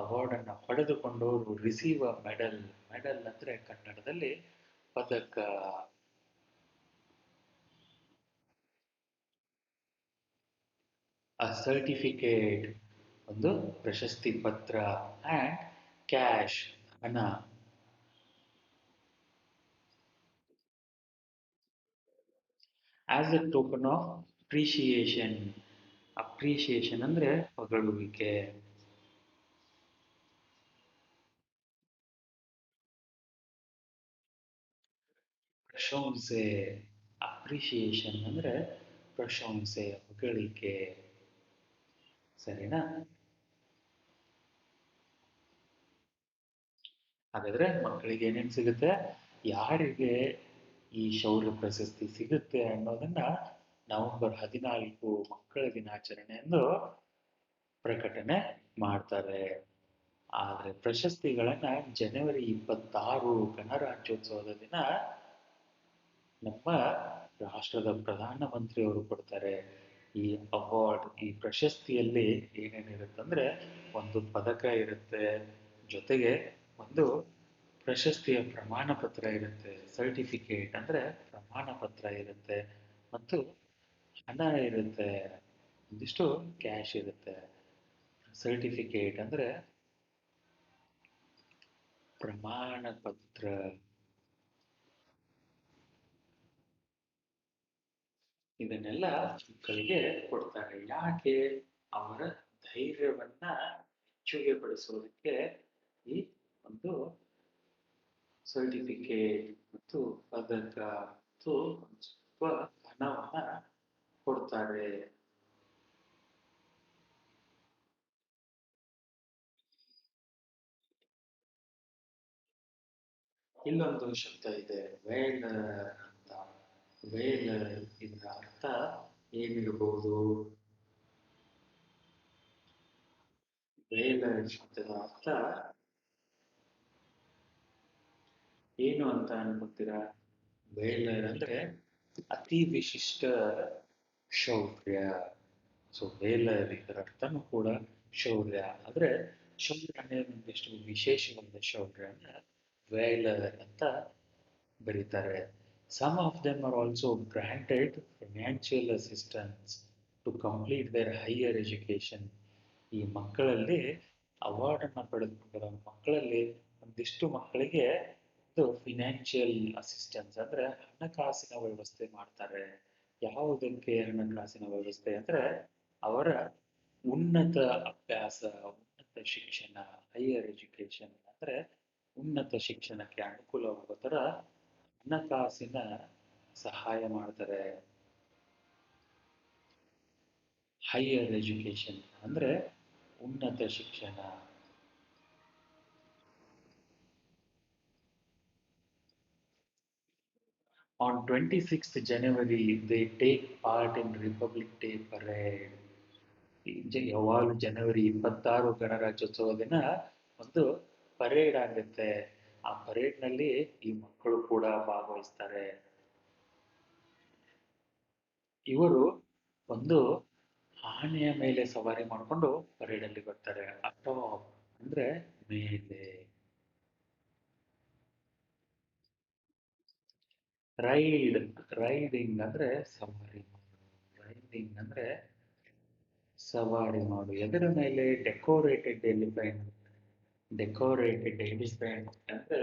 ಅವಾರ್ಡ್ ಅನ್ನ ಪಡೆದುಕೊಂಡವರು ರಿಸೀವ್ ಅ ಮೆಡಲ್. ಮೆಡಲ್ ಅಂದ್ರೆ ಕನ್ನಡದಲ್ಲಿ ಪದಕ. ಅ ಸರ್ಟಿಫಿಕೇಟ್ ಒಂದು ಪ್ರಶಸ್ತಿ ಪತ್ರ. ಆ್ಯಂಡ್ ಕ್ಯಾಶ್ ಹಣ. As A token of appreciation. Appreciation ಅಂದ್ರೆ ಹೊಗಳುವಿಕೆ. ಪ್ರಶಂಸೆ. ಅಪ್ರಿಷಿಯೇಷನ್ ಅಂದ್ರೆ ಪ್ರಶಂಸೆ, ಹೊಗಳಿಕೆ. ಸರಿನಾ? ಹಾಗಾದ್ರೆ ಮಕ್ಕಳಿಗೆ ಏನೇನು ಸಿಗುತ್ತೆ, ಯಾರಿಗೆ ಈ ಶೌರ್ಯ ಪ್ರಶಸ್ತಿ ಸಿಗುತ್ತೆ ಅನ್ನೋದನ್ನ ನವೆಂಬರ್ 14 ಮಕ್ಕಳ ದಿನಾಚರಣೆ ಎಂದು ಪ್ರಕಟಣೆ ಮಾಡ್ತಾರೆ. ಆದರೆ ಪ್ರಶಸ್ತಿಗಳನ್ನ ಜನವರಿ 26 ಗಣರಾಜ್ಯೋತ್ಸವದ ದಿನ ನಮ್ಮ ರಾಷ್ಟ್ರದ ಪ್ರಧಾನಮಂತ್ರಿಯವರು ಕೊಡ್ತಾರೆ. ಈ ಅವಾರ್ಡ್, ಈ ಪ್ರಶಸ್ತಿಯಲ್ಲಿ ಏನೇನಿರುತ್ತಂದ್ರೆ ಒಂದು ಪದಕ ಇರುತ್ತೆ, ಜೊತೆಗೆ ಒಂದು ಪ್ರಶಸ್ತಿಯ ಪ್ರಮಾಣ ಪತ್ರ ಇರುತ್ತೆ. ಸರ್ಟಿಫಿಕೇಟ್ ಅಂದ್ರೆ ಪ್ರಮಾಣ ಪತ್ರ ಇರುತ್ತೆ, ಮತ್ತು ಹಣ ಇರುತ್ತೆ, ಒಂದಿಷ್ಟು ಕ್ಯಾಶ್ ಇರುತ್ತೆ. ಸರ್ಟಿಫಿಕೇಟ್ ಅಂದ್ರೆ ಪ್ರಮಾಣ ಪತ್ರ. ಇದನ್ನೆಲ್ಲ ಮಕ್ಕಳಿಗೆ ಕೊಡ್ತಾರೆ. ಯಾಕೆ? ಅವರ ಧೈರ್ಯವನ್ನ ಹೆಚ್ಚಿಗೆ ಪಡಿಸೋದಕ್ಕೆ ಈ ಒಂದು ಸರ್ಟಿಫಿಕೇಟ್ ಮತ್ತು ಪದಕ ಮತ್ತು ಸ್ವಲ್ಪ ಹಣವನ್ನ ಕೊಡ್ತಾರೆ. ಇಲ್ಲೊಂದು ಶಬ್ದ ಇದೆ, ವೇಲರ್ ಅಂತ. ವೇಲರ್ ಇದರ ಅರ್ಥ ಏನಿರಬಹುದು? ವೇಲರ್ ಶಬ್ದದ ಅರ್ಥ ಏನು ಅಂತ ಅನ್ಕೊತೀರಾ? ವೇಲರ್ ಅಂದ್ರೆ ಅತಿ ವಿಶಿಷ್ಟ ಶೌರ್ಯ. ಸೊ ವೇಲರ್ ಇದರ ಅರ್ಥನೂ ಕೂಡ ಶೌರ್ಯ. ಆದ್ರೆ ಶೌರ್ಯ అనేది ಒಂದಿಷ್ಟು ವಿಶೇಷವಾದ ಶೌರ್ಯ ಅಂದ್ರೆ ವೇಲರ್ ಅಂತ ಬರೀತಾರೆ. Some of them are also granted financial assistance to complete their higher education. ಈ ಮಕ್ಕಳಲ್ಲಿ ಅವಾರ್ಡನ್ನು ಪಡೆದುಕೊಂಡಿರೋ ಮಕ್ಕಳಲ್ಲಿ ಒಂದಿಷ್ಟು ಮಕ್ಕಳಿಗೆ ಇದು ಫಿನಾನ್ಷಿಯಲ್ ಅಸಿಸ್ಟೆನ್ಸ್ ಅಂದರೆ ಹಣಕಾಸಿನ ವ್ಯವಸ್ಥೆ ಮಾಡ್ತಾರೆ. ಯಾವುದಕ್ಕೆ ಹಣಕಾಸಿನ ವ್ಯವಸ್ಥೆ ಅಂದರೆ ಅವರ ಉನ್ನತ ಅಭ್ಯಾಸ, ಉನ್ನತ ಶಿಕ್ಷಣ, ಹೈಯರ್ ಎಜುಕೇಶನ್ ಅಂದರೆ ಉನ್ನತ ಶಿಕ್ಷಣಕ್ಕೆ ಅನುಕೂಲವಾಗೋ ಥರ ಹಣಕಾಸಿನ ಸಹಾಯ ಮಾಡ್ತಾರೆ. ಹೈಯರ್ ಎಜುಕೇಶನ್ ಅಂದರೆ ಉನ್ನತ ಶಿಕ್ಷಣ. On 26th January, they take part in Republic Day parade. ಯಾವಾಗಲೂ ಜನವರಿ 26 ಗಣರಾಜ್ಯೋತ್ಸವ ದಿನ ಒಂದು ಪರೇಡ್ ಆಗುತ್ತೆ. ಆ ಪರೇಡ್ನಲ್ಲಿ ಈ ಮಕ್ಕಳು ಕೂಡ ಭಾಗವಹಿಸ್ತಾರೆ. ಇವರು ಒಂದು ಆನೆಯ ಮೇಲೆ ಸವಾರಿ ಮಾಡಿಕೊಂಡು ಪರೇಡಲ್ಲಿ ಬರ್ತಾರೆ. ಅಟಾಪ್ ಅಂದ್ರೆ ಮೇಲೆ. ರೈಡ್, ರೈಡಿಂಗ್ ಅಂದ್ರೆ ಸವಾರಿ ಮಾಡು. ರೈಡಿಂಗ್ ಅಂದ್ರೆ ಸವಾರಿ ಮಾಡು. ಎದರ ಮೇಲೆ? Decorated elephant. ಡೆಕೋರೇಟೆಡ್ ಎಲಿಫೆಂಟ್ ಅಂದ್ರೆ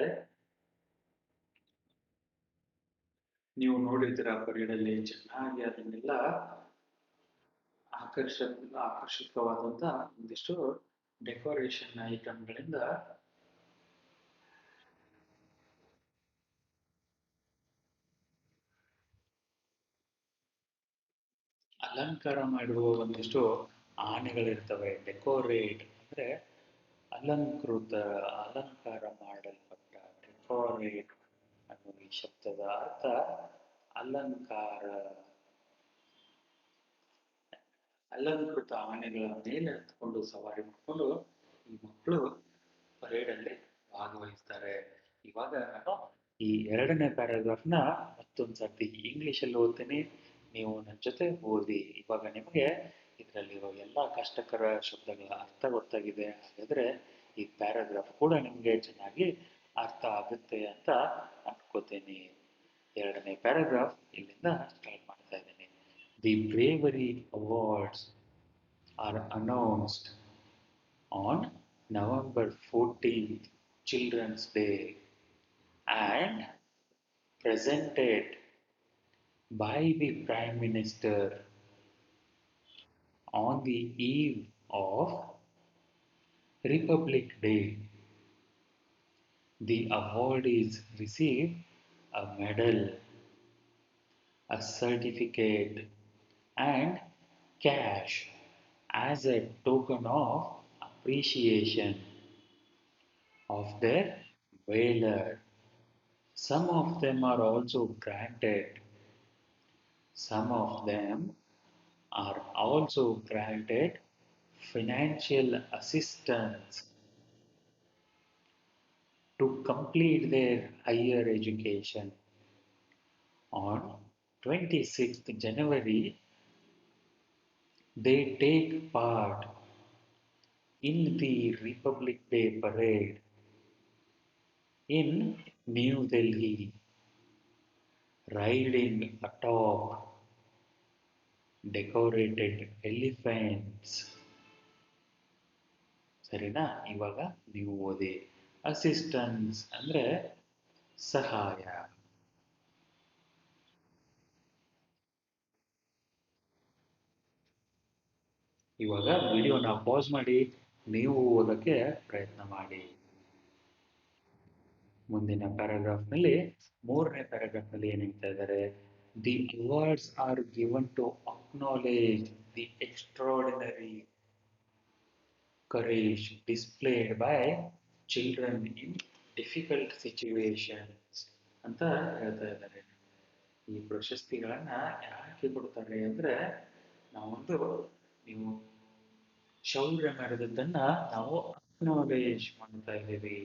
ನೀವು ನೋಡಿರ್ತೀರ ಪರೇಡಲ್ಲಿ ಚೆನ್ನಾಗಿ ಅದನ್ನೆಲ್ಲ ಆಕರ್ಷಕವಾದಂತ ಒಂದಿಷ್ಟು ಡೆಕೋರೇಷನ್ ಐಟಮ್ಗಳಿಂದ ಅಲಂಕಾರ ಮಾಡಿರುವ ಒಂದಿಷ್ಟು ಆನೆಗಳಿರ್ತವೆ. ಡೆಕೋರೇಟ್ ಅಂದ್ರೆ ಅಲಂಕೃತ, ಅಲಂಕಾರ ಮಾಡಲ್ಪಟ್ಟ. ಡೆಕೋರೇಟ್ ಅನ್ನೋ ಈ ಶಬ್ದದ ಅರ್ಥ ಅಲಂಕಾರ. ಅಲಂಕೃತ ಆನೆಗಳ ಮೇಲೆ ಹತ್ಕೊಂಡು ಸವಾರಿ ಮಾಡಿಕೊಂಡು ಈ ಮಕ್ಕಳು ಪರೇಡಲ್ಲಿ ಭಾಗವಹಿಸ್ತಾರೆ. ಇವಾಗ ನಾನು ಈ ಎರಡನೇ ಪ್ಯಾರಾಗ್ರಾಫ್ನ ಮತ್ತೊಂದು ಸರ್ತಿ ಇಂಗ್ಲಿಷಲ್ಲಿ ಓದ್ತೀನಿ, ನೀವು ನನ್ನ ಜೊತೆ ಓದಿ. ಇವಾಗ ನಿಮಗೆ ಇದರಲ್ಲಿರೋ ಎಲ್ಲ ಕಷ್ಟಕರ ಶಬ್ದಗಳ ಅರ್ಥ ಗೊತ್ತಾಗಿದೆ. ಹಾಗಾದರೆ ಈ ಪ್ಯಾರಾಗ್ರಾಫ್ ಕೂಡ ನಿಮಗೆ ಚೆನ್ನಾಗಿ ಅರ್ಥ ಆಗುತ್ತೆ ಅಂತ ಅನ್ಕೋತೀನಿ. ಎರಡನೇ ಪ್ಯಾರಾಗ್ರಾಫ್ ಇಲ್ಲಿಂದ ಸ್ಟಾರ್ಟ್ ಮಾಡ್ತಾ ಇದ್ದೀನಿ. The bravery awards are announced on November 14th, Children's Day, and presented by the Prime Minister on the eve of Republic Day. The awardees receive a medal, a certificate, and cash as a token of appreciation of their valor. Some of them are also granted. Some of them are also granted financial assistance to complete their higher education. On 26th January, they take part in the Republic Day parade in New Delhi, riding atop decorated elephants. ಸರಿನಾ? ಇವಾಗ ನೀವು ಓದಿ. ಅಸಿಸ್ಟೆನ್ಸ್ ಅಂದ್ರೆ ಸಹಾಯ. ಇವಾಗ ವಿಡಿಯೋನ ಪಾಸ್ ಮಾಡಿ ನೀವು ಓದಕ್ಕೆ ಪ್ರಯತ್ನ ಮಾಡಿ. ಮುಂದಿನ ಪ್ಯಾರಾಗ್ರಾಫ್ನಲ್ಲಿ ಮೂರನೇ ಪ್ಯಾರಾಗ್ರಾಫ್ನಲ್ಲಿ ಏನು ಹೇಳ್ತಾ ಇದ್ದಾರೆ? The awards are given to acknowledge the extraordinary courage displayed by children in difficult situations ಅಂತ ಹೇಳ್ತಾ ಇದ್ದಾರೆ. ಈ ಪ್ರಶಸ್ತಿಗಳನ್ನ ಯಾಕೆ ಕೊಡ್ತಾರೆ ಅಂದ್ರೆ ನಾವೊಂದು ನೀವು ಶೌರ್ಯ ಮೆರೆದದ್ದನ್ನ ನಾವು ಅಕ್ನಾಲೇಜ್ ಮಾಡ್ತಾ ಇದ್ದೀವಿ.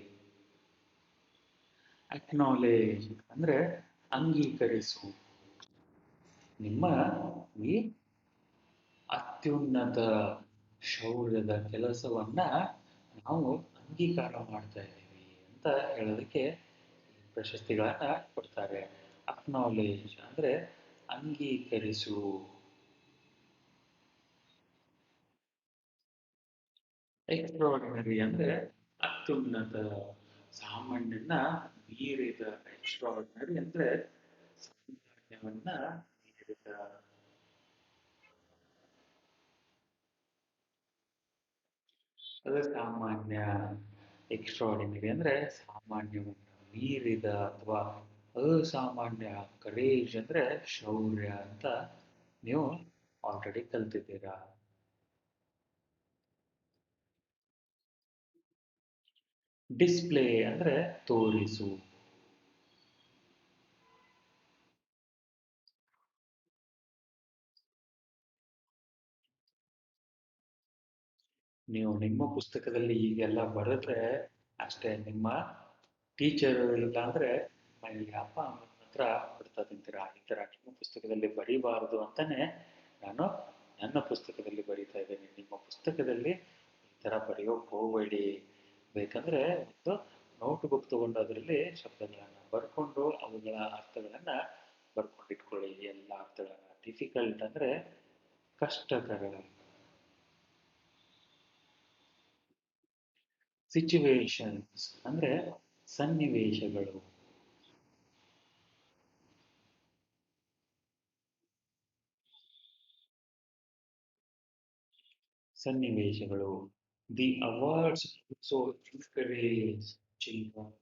ಅಕ್ನಾಲೇಜ್ ಅಂದ್ರೆ ಅಂಗೀಕರಿಸು. ನಿಮ್ಮ ಈ ಅತ್ಯುನ್ನತ ಶೌರ್ಯದ ಕೆಲಸವನ್ನ ನಾವು ಅಂಗೀಕಾರ ಮಾಡ್ತಾ ಇದ್ದೀವಿ ಅಂತ ಹೇಳೋದಕ್ಕೆ ಪ್ರಶಸ್ತಿಗಳನ್ನ ಕೊಡ್ತಾರೆ. ಅಕ್ನಾಲೇಜ್ ಅಂದ್ರೆ ಅಂಗೀಕರಿಸು. ಎಕ್ಸ್ಟ್ರಾರ್ಡಿನರಿ ಅಂದ್ರೆ ಅತ್ಯುನ್ನತ, ಸಾಮಾನ್ಯನ ಮೀರಿದ. ಎಕ್ಸ್ಟ್ರಾರ್ಡಿನರಿ ಅಂದ್ರೆ ಸಾಮಾನ್ಯವನ್ನ ಮೀರಿದ. ಅದು ಸಾಮಾನ್ಯ. ಎಕ್ಸ್ಟ್ರಾರ್ಡಿನರಿ ಅಂದ್ರೆ ಸಾಮಾನ್ಯವನ್ನು ಮೀರಿದ ಅಥವಾ ಅಸಾಮಾನ್ಯ. ಕರೇಜ್ ಅಂದ್ರೆ ಶೌರ್ಯ ಅಂತ ನೀವು ಆಲ್ರೆಡಿ ಕಲ್ತಿದ್ದೀರಾ. ಡಿಸ್ಪ್ಲೇ ಅಂದ್ರೆ ತೋರಿಸು. ನೀವು ನಿಮ್ಮ ಪುಸ್ತಕದಲ್ಲಿ ಹೀಗೆಲ್ಲ ಬರೆದ್ರೆ ಅಷ್ಟೇ, ನಿಮ್ಮ ಟೀಚರ್ ಇಲ್ಲ ಅಂದ್ರೆ ಮನೆಯಲ್ಲಿ ಅಪ್ಪ ಅಮ್ಮನ ಹತ್ರ ಹೊಡ್ತಾ ತಿಂತೀರಾ. ಈ ಥರ ನಿಮ್ಮ ಪುಸ್ತಕದಲ್ಲಿ ಬರೀಬಾರದು ಅಂತಾನೆ ನಾನು ನನ್ನ ಪುಸ್ತಕದಲ್ಲಿ ಬರೀತಾ ಇದ್ದೇನೆ. ನಿಮ್ಮ ಪುಸ್ತಕದಲ್ಲಿ ಈ ಥರ ಬರೆಯೋಕೆ ಹೋಗಬೇಡಿ. ಬೇಕಂದ್ರೆ ಒಂದು ನೋಟ್ ಬುಕ್ ತಗೊಂಡು ಅದರಲ್ಲಿ ಶಬ್ದಗಳನ್ನು ಬರ್ಕೊಂಡು ಅವುಗಳ ಅರ್ಥಗಳನ್ನು ಬರ್ಕೊಂಡಿಟ್ಕೊಳ್ಳಿ. ಎಲ್ಲ ಅರ್ಥಗಳನ್ನ. ಡಿಫಿಕಲ್ಟ್ ಅಂದ್ರೆ ಕಷ್ಟಕರ. ಸಿಚುವೇಶನ್ಸ್ ಅಂದ್ರೆ ಸನ್ನಿವೇಶಗಳು. ಸನ್ನಿವೇಶಗಳು. The awards also encourage children.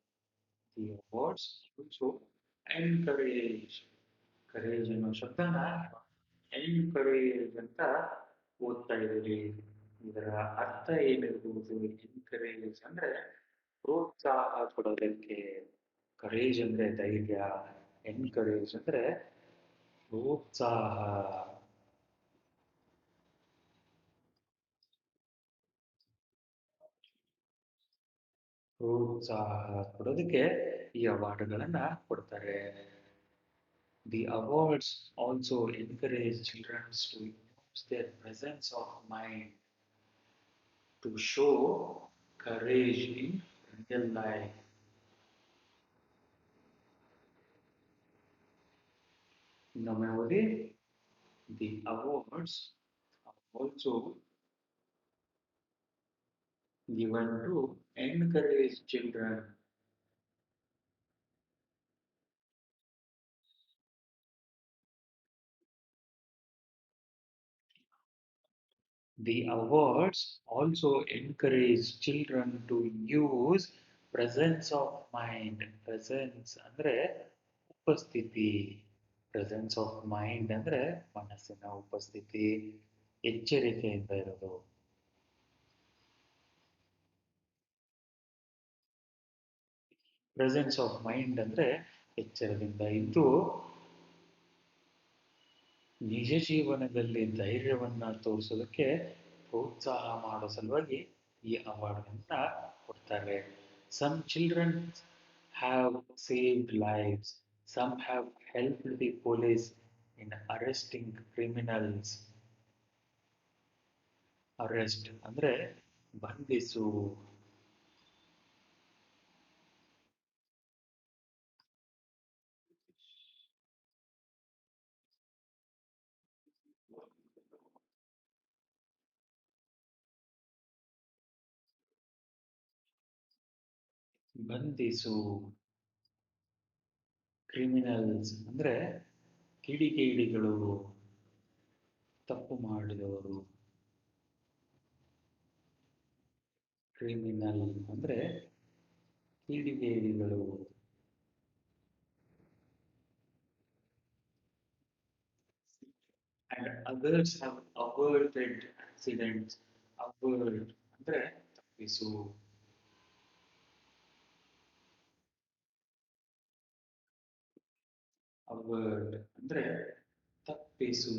The awards also encourage. Courage ಅನ್ನೋ ಶಬ್ದನ ಎನ್ಕರೇಜ್ ಅಂತ ಓದ್ತಾ ಇದ್ದೀರಿ. ಇದರ ಅರ್ಥ ಏನಿರ್ಬೋದು? ಎನ್ಕರೇಜ್ ಅಂದ್ರೆ ಪ್ರೋತ್ಸಾಹ ಕೊಡೋದಕ್ಕೆ. ಕರೇಜ್ ಅಂದ್ರೆ ಧೈರ್ಯ. ಎನ್ಕರೇಜ್ ಅಂದ್ರೆ ಪ್ರೋತ್ಸಾಹ. ಪ್ರೋತ್ಸಾಹ ಕೊಡೋದಕ್ಕೆ ಈ ಅವಾರ್ಡ್ಗಳನ್ನ ಕೊಡ್ತಾರೆ. The awards also encourage children to use their presence of mind to show courage in real life. ಇನ್ನೊಮ್ಮೆ ಓದಿ. The awards are also given to encourage children. The awards also encourage children to use presence of mind. Presence ಅಂದ್ರೆ ಉಪಸ್ಥಿತಿ. ಪ್ರೆಸೆನ್ಸ್ ಆಫ್ ಮೈಂಡ್ ಅಂದ್ರೆ ಮನಸ್ಸಿನ ಉಪಸ್ಥಿತಿ, ಎಚ್ಚರಿಕೆಯಿಂದ ಇರೋದು. ಪ್ರೆಸೆನ್ಸ್ ಆಫ್ ಮೈಂಡ್ ಅಂದ್ರೆ ಎಚ್ಚರದಿಂದ ಇದ್ದು ನಿಜ ಜೀವನದಲ್ಲಿ ಧೈರ್ಯವನ್ನ ತೋರಿಸೋದಕ್ಕೆ ಪ್ರೋತ್ಸಾಹ ಮಾಡೋ ಸಲುವಾಗಿ ಈ ಅವಾರ್ಡ್ಗಳನ್ನ ಕೊಡ್ತಾರೆ. Some children have saved lives. Some have helped the police in arresting criminals. Arrest ಅಂದ್ರೆ ಬಂಧಿಸು. ಬಂಧಿಸು. ಕ್ರಿಮಿನಲ್ಸ್ ಅಂದ್ರೆ ಕಿಡಿಗೇಡಿಗಳು, ತಪ್ಪು ಮಾಡಿದವರು. ಕ್ರಿಮಿನಲ್ ಅಂದ್ರೆ ಕಿಡಿಗೇಡಿಗಳು. And others have averted accidents. Avert ಅಂದ್ರೆ ತಪ್ಪಿಸು. ಅವರ್ಡ್ ಅಂದ್ರೆ ತಪ್ಪಿಸು.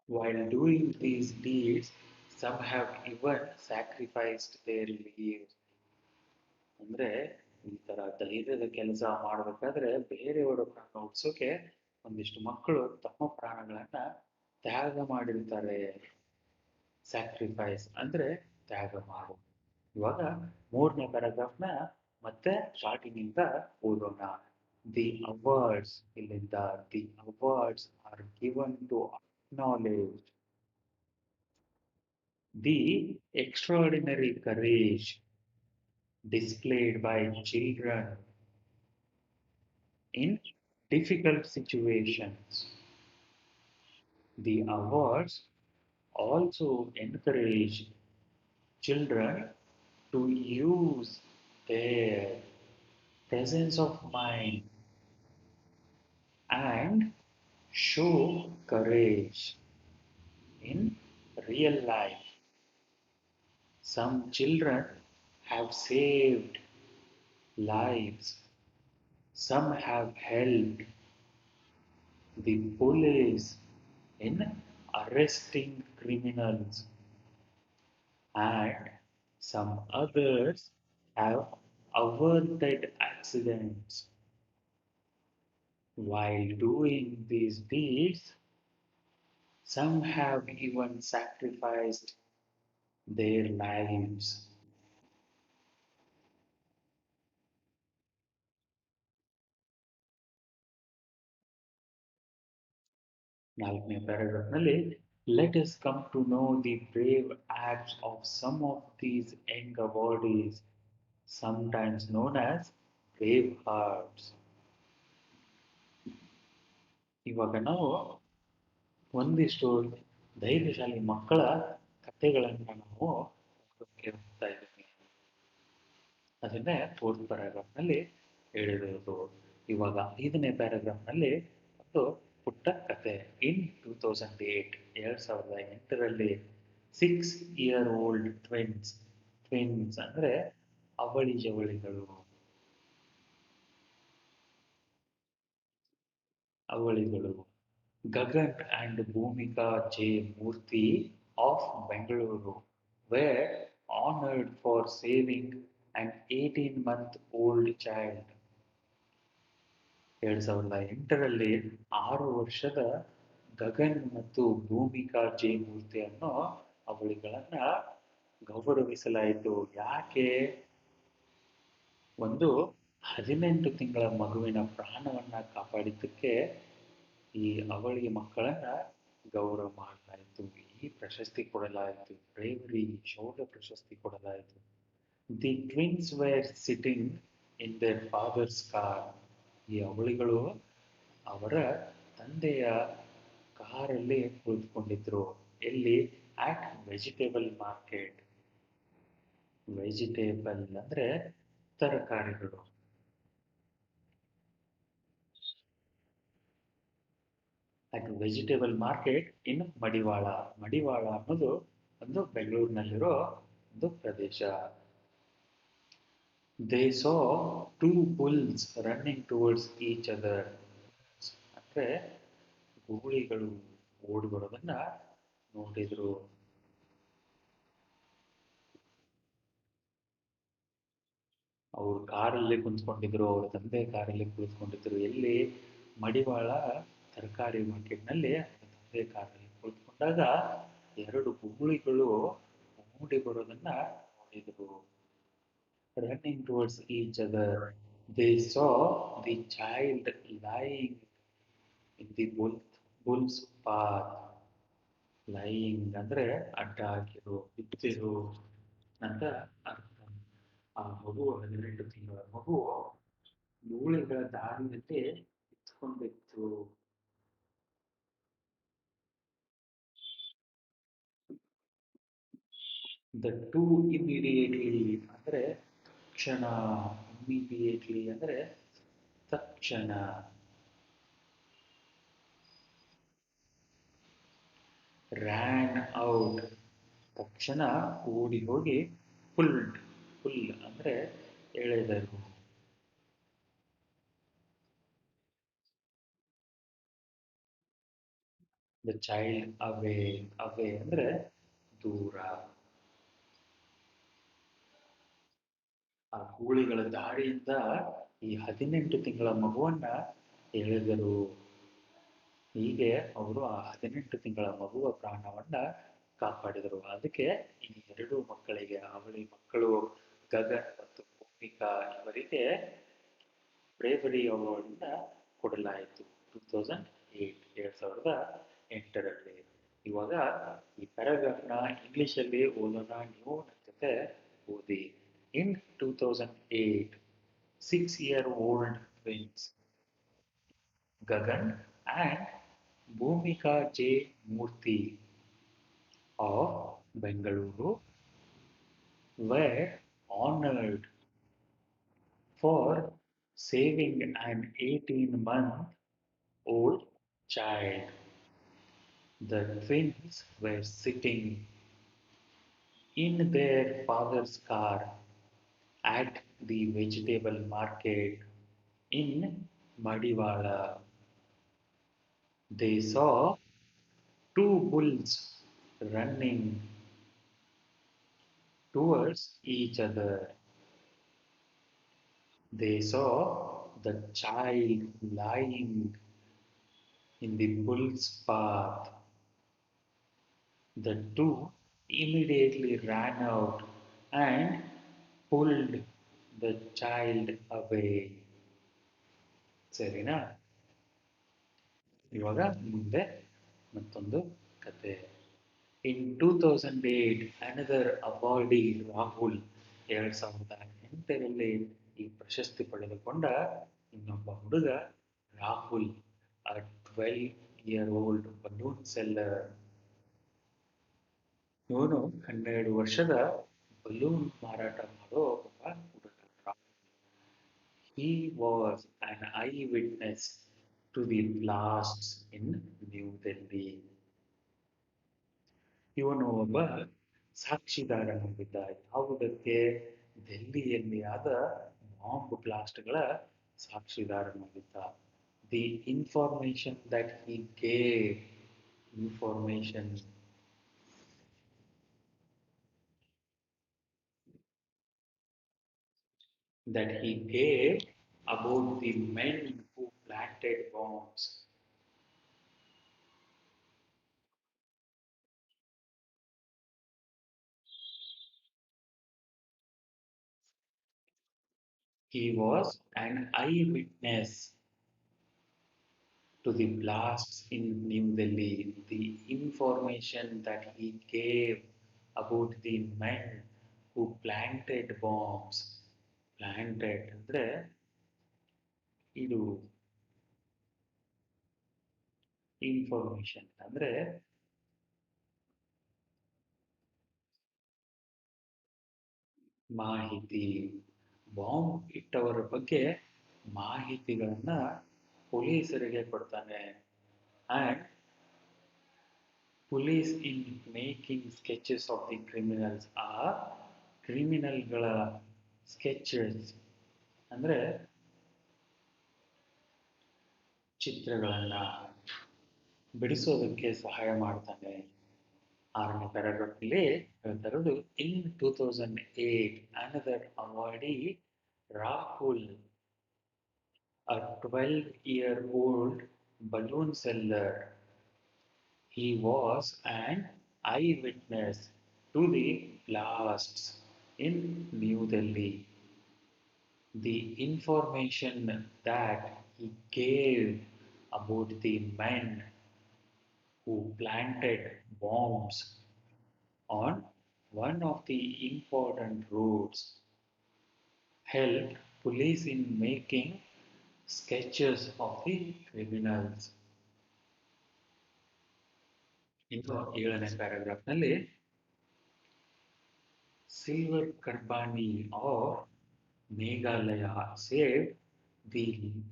While doing these deeds, some have even sacrificed their lives. ಅಂದ್ರೆ ಈ ತರ ಧೈರ್ಯದ ಕೆಲಸ ಮಾಡಬೇಕಾದ್ರೆ ಬೇರೆಯವರ ಪ್ರಾಣ ಉಳಿಸೋಕೆ ಒಂದಿಷ್ಟು ಮಕ್ಕಳು ತಮ್ಮ ಪ್ರಾಣಗಳನ್ನ ತ್ಯಾಗ ಮಾಡಿರ್ತಾರೆ. ಸ್ಯಾಕ್ರಿಫೈಸ್ ಅಂದ್ರೆ ತ್ಯಾಗ ಮಾಡು. ಇವಾಗ ಮೂರನೇ ಪ್ಯಾರಾಗ್ರಾಫ್ನ ಮತ್ತೆ ಸ್ಟಾರ್ಟಿಂಗ್ ಇಂದ ಓದೋಣ. ದಿ ಅವಾರ್ಡ್ಸ್ ಇಲ್ಲಿಂದ the awards are given to acknowledge the extraordinary courage displayed by children in difficult situations. The awards also encourage children to use their presence of mind and show courage in real life. Some children have saved lives, some have helped the police in arresting criminals, and some others have averted accidents. While doing these deeds, some have even sacrificed their lives. ನಾಲ್ಕನೇ ಪ್ಯಾರಾಗ್ರಾಫ್ನಲ್ಲಿ let us come to know the brave acts of some of these young awardees, sometimes known as brave hearts. ಇವಾಗ ನಾವು ಒಂದಿಷ್ಟು ಧೈರ್ಯಶಾಲಿ ಮಕ್ಕಳ ಕಥೆಗಳನ್ನು ನಾವು ಕೇಳ್ತಾ ಇದ್ದೀವಿ. ಅದನ್ನೇ ಫೋರ್ತ್ ಪ್ಯಾರಾಗ್ರಾಫ್ನಲ್ಲಿ ಹೇಳಿರೋದು. ಇವಾಗ ಐದನೇ ಪ್ಯಾರಾಗ್ರಾಫ್ನಲ್ಲಿ ಒಂದು ಪುಟ್ಟ ಕತೆ. ಇನ್ 2008, 2008ರಲ್ಲಿ 6 year old ಟ್ವಿನ್ಸ್, ಟ್ವಿನ್ಸ್ ಅಂದರೆ ಅವಳಿ ಜವಳಿಗಳು, ಅವಳಿಗಳು, Gagan and Bhumika J. Murthy of Bengaluru were honored for saving an 18-month-old child. 2008ರಲ್ಲಿ 6 ವರ್ಷದ ಗಗನ್ ಮತ್ತು ಭೂಮಿಕಾ ಜೆ ಮೂರ್ತಿ ಅನ್ನೋ ಅವಳಿಗಳನ್ನ ಗೌರವಿಸಲಾಯಿತು. ಯಾಕೆ? ಒಂದು 18 ತಿಂಗಳ ಮಗುವಿನ ಪ್ರಾಣವನ್ನ ಕಾಪಾಡಿದ್ದಕ್ಕೆ ಈ ಅವಳಿ ಮಕ್ಕಳನ್ನ ಗೌರವ ಮಾಡಲಾಯಿತು. ಈ ಪ್ರಶಸ್ತಿ ಕೊಡಲಾಯಿತು. ಬ್ರೇವರಿ, ಶೌರ್ಯ ಪ್ರಶಸ್ತಿ ಕೊಡಲಾಯಿತು. The twins were sitting in their father's car. ಈ ಅವಳಿಗಳು ಅವರ ತಂದೆಯ ಕಾರಲ್ಲಿ ಕುಳಿತುಕೊಂಡಿದ್ರು. ಎಲ್ಲಿ? ಆಟ್ ವೆಜಿಟೇಬಲ್ ಮಾರ್ಕೆಟ್. ವೆಜಿಟೇಬಲ್ ಅಂದ್ರೆ ತರಕಾರಿಗಳು. ಅಟ್ ವೆಜಿಟೇಬಲ್ ಮಾರ್ಕೆಟ್ ಇನ್ ಮಡಿವಾಳ. ಮಡಿವಾಳ ಅನ್ನೋದು ಒಂದು ಬೆಂಗಳೂರಿನಲ್ಲಿರೋ ಒಂದು ಪ್ರದೇಶ. They saw two Bulls running towards each other. ಅಂದ್ರೆ ಗೂಳಿಗಳು ಓಡಿ ಬರೋದನ್ನ ನೋಡಿದ್ರು. ಅವ್ರು ಕಾರಲ್ಲಿ ಕುಂತ್ಕೊಂಡಿದ್ರು, ಅವ್ರ ತಂದೆ ಕಾರಲ್ಲಿ ಕುಳಿತುಕೊಂಡಿದ್ರು. ಎಲ್ಲಿ? ಮಡಿವಾಳ ತರಕಾರಿ ಮಾರ್ಕೆಟ್ನಲ್ಲಿ ಅವ್ರ ತಂದೆ ಕಾರಲ್ಲಿ ಕುಳಿತುಕೊಂಡಾಗ ಎರಡು ಗೂಳಿಗಳು ಓಡಿ ಬರೋದನ್ನ ನೋಡಿದ್ರು. Running towards each other. They saw the child lying in the Bulls path. Lying ಅಂದ್ರೆ ಅಡ್ಡ ಹಾಕಿರು, ಬಿತ್ತಿರು ಅಂತ ಅರ್ಥ. ಆ ಮಗು, 18 ತಿಂಗಳ ಮಗು ಗೂಳಿಗಳ ದಾರಿಯಲ್ಲಿ ನಿಂತ್ಕೊಂಡಿತ್ತು. ದ ಟೂ ಇಮಿಡಿಯೇಟ್ಲಿ ಅಂದ್ರೆ ತಕ್ಷಣ. ಇಮಿಡಿಯೇಟ್ಲಿ ಅಂದ್ರೆ ತಕ್ಷಣ. ರ್ಯಾನ್ ಔಟ್ ತಕ್ಷಣ ಓಡಿ ಹೋಗಿ. ಪುಲ್ಡ್, ಪುಲ್ ಅಂದ್ರೆ ಎಳೆದರು. ದ ಚೈಲ್ಡ್ ಅವೇ. ಅವೇ ಅಂದ್ರೆ ದೂರ. ಆ ಗೂಳಿಗಳ ದಾಳಿಯಿಂದ ಈ 18 ತಿಂಗಳ ಮಗುವನ್ನ ಎಳೆದರು. ಹೀಗೆ ಅವರು ಆ 18 ತಿಂಗಳ ಮಗುವ ಪ್ರಾಣವನ್ನ ಕಾಪಾಡಿದರು. ಅದಕ್ಕೆ ಈ ಎರಡು ಮಕ್ಕಳಿಗೆ, ಅವಳಿ ಮಕ್ಕಳು ಗಗನ್ ಮತ್ತು ಭೂಮಿಕಾ ಇವರಿಗೆ ಬ್ರೇವರಿ ಅವಾರ್ಡ್ನ ಕೊಡಲಾಯಿತು 2008, 2008ರಲ್ಲಿ. ಇವಾಗ ಈ ಪ್ಯಾರಾಗ್ರಾಫ್ನ ಇಂಗ್ಲಿಷಲ್ಲಿ ಓದೋಣ, ನೀವು ನನ್ನ ಜೊತೆ ಓದಿ. ಇನ್ 2008, 6-year-old twins Gagan and Bhumika J. Murthy of Bengaluru were honored for saving an 18-month-old child. The twins were sitting in their father's car at the vegetable market in Madiwala. They saw two bulls running towards each other. They saw the child lying in the bull's path. The two immediately ran out and pulled the child away. ಸರಿನಾ? ಇವಾಗ ಮುಂದೆ ಮತ್ತೊಂದು ಕತೆ. ಇನ್ 2008, ಅನದರ್ ಅವಾರ್ಡಿ ರಾಹುಲ್, 2008ರಲ್ಲಿ ಈ ಪ್ರಶಸ್ತಿ ಪಡೆದುಕೊಂಡ ಇನ್ನೊಬ್ಬ ಹುಡುಗ ರಾಹುಲ್, ಅ 12-year-old ಬಲೂನ್ ಸೆಲ್ಲರ್. ಇವನು 12 ವರ್ಷದ ಬಲೂನ್ ಮಾರಾಟ ಮಾಡೋ ಒಬ್ಬ ಹುಡುಗ. He was an eyewitness to the blasts in New Delhi. ಇವನು ಒಬ್ಬ ಸಾಕ್ಷಿದಾರನಾಗಿದ್ದ. ಯಾವುದಕ್ಕೆ? ದೆಹಲಿಯಲ್ಲಿ ಆದ ಬಾಂಬ್ ಬ್ಲಾಸ್ಟ್ಗಳ ಸಾಕ್ಷಿದಾರನಾಗಿದ್ದ. The information that he gave, information that he gave about the men who planted bombs. He was an eyewitness to the blasts in New Delhi. The information that he gave about the men who planted bombs. Planted ಅಂದ್ರೆ ಇದು ಇನ್ಫಾರ್ಮೇಶನ್ ಅಂದ್ರೆ ಮಾಹಿತಿ. ಬಾಂಬ್ ಇಟ್ಟವರ ಬಗ್ಗೆ ಮಾಹಿತಿಗಳನ್ನ ಪೊಲೀಸರಿಗೆ ಕೊಡ್ತಾನೆ. And police in making sketches of the criminals. ಆ ಕ್ರಿಮಿನಲ್ಗಳ ಸ್ಕೆಚಸ್ ಅಂದರೆ ಚಿತ್ರಗಳನ್ನು ಬಿಡಿಸೋದಕ್ಕೆ ಸಹಾಯ ಮಾಡ್ತಾನೆ. 6ನೇ ಪ್ಯಾರಾಗ್ರಾಫ್ನಲ್ಲಿ ಹೇಳ್ತಾ ಇರೋದು, ಇನ್ 2008, another awardee Rahul, a 12-year-old balloon seller. He was an eyewitness to the blasts in New Delhi. The information that he gave about the men who planted bombs on one of the important roads helped police in making sketches of the criminals. ಇನ್ನು 7ನೇ ಪ್ಯಾರಾಗ್ರಾಫ್ನಲ್ಲಿ Silver Karbani of Meghalaya saved the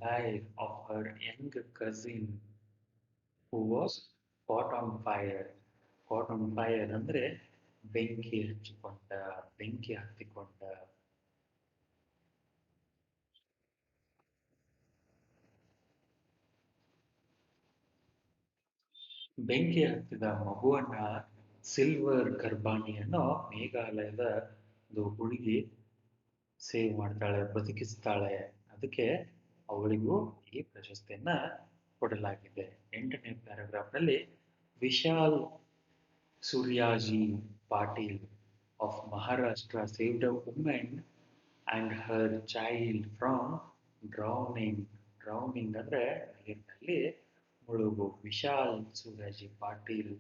life of her young cousin who was caught on fire. Caught on fire ಅಂದರೆ ಬೆಂಕಿ ಹತ್ತಿಕೊಂಡ. ಬೆಂಕಿ ಹತ್ತಿದ ಮಗುವನ್ನ ಸಿಲ್ವರ್ ಗರ್ಭಾಣಿ ಅನ್ನೋ ಮೇಘಾಲಯದ ಒಂದು ಹುಡುಗಿ ಸೇವ್ ಮಾಡ್ತಾಳೆ, ಬದುಕಿಸ್ತಾಳೆ. ಅದಕ್ಕೆ ಅವಳಿಗೂ ಈ ಪ್ರಶಸ್ತಿಯನ್ನ ಕೊಡಲಾಗಿದೆ. 8ನೇ ಪ್ಯಾರಾಗ್ರಾಫ್ನಲ್ಲಿ Vishal Suryaji Patil of Maharashtra saved a women and her child from drowning. Drowning ಅಂದ್ರೆ ನೀರಿನಲ್ಲಿ ಮುಳುಗು. ವಿಶಾಲ್ ಸೂರಜಿ ಪಾಟೀಲ್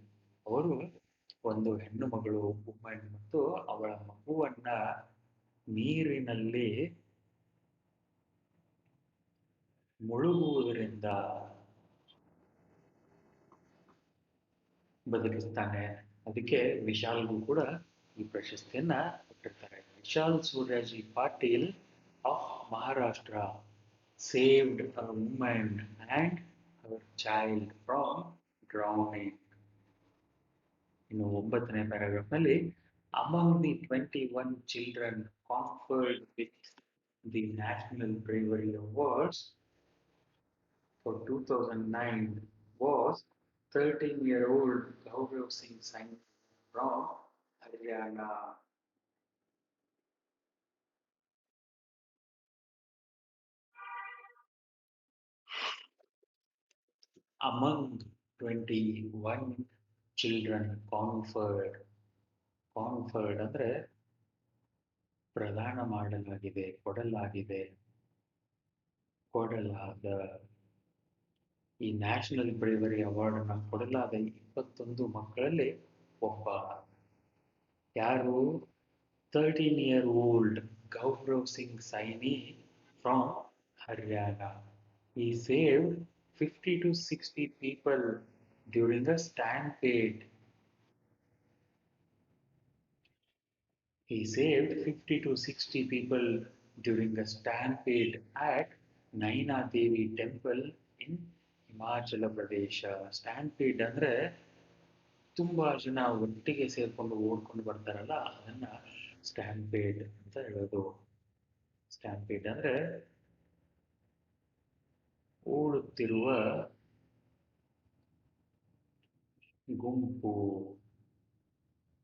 ಅವರು ಒಂದು ಹೆಣ್ಣು ಮಗಳು ವುಮನ್ ಮತ್ತು ಅವಳ ಮಗುವನ್ನ ನೀರಿನಲ್ಲಿ ಮುಳುಗುವುದರಿಂದ ಬದಲಿಸ್ತಾನೆ. ಅದಕ್ಕೆ ವಿಶಾಲ್ಗೂ ಕೂಡ ಈ ಪ್ರಶಸ್ತಿಯನ್ನ ಕೊಟ್ಟಿರ್ತಾರೆ. Vishal Suryaji Patil of Maharashtra saved a woman and her child from drowning. ಇನ್ನು 9ನೇ ಪ್ಯಾರಾಗ್ರಾಫ್ನಲ್ಲಿ among the 21 children conferred with the national bravery awards for 2009 was 13-year-old Gaurav Singh Saini from Haryana. Among 21 children conferred ಅಂದ್ರೆ ಪ್ರದಾನ ಮಾಡಲಾಗಿದೆ, ಕೊಡಲಾದ ಈ ನ್ಯಾಷನಲ್ ಬ್ರೇವರಿ ಅವಾರ್ಡ್ ಅನ್ನು ಕೊಡಲಾದ 21 ಮಕ್ಕಳಲ್ಲಿ ಒಬ್ಬ. ಯಾರು? 13-year-old Gaurav Singh Saini from Haryana. He saved 50 to 60 people during a stampede. He saved 50 to 60 people during a stampede at Naina Devi Temple in Himachal Pradesh. Stampede ಅಂದ್ರೆ ತುಂಬಾ ಜನ ಒಟ್ಟಿಗೆ ಸೇರ್ಕೊಂಡು ಓಡ್ಕೊಂಡು ಬರ್ತಾರಲ್ಲ, ಅದನ್ನ ಸ್ಟ್ಯಾಂಪೇಡ್ ಅಂತ ಹೇಳೋದು. ಸ್ಟ್ಯಾಂಪೇಡ್ ಅಂದ್ರೆ ಓಡುತ್ತಿರುವ ಗುಂಪು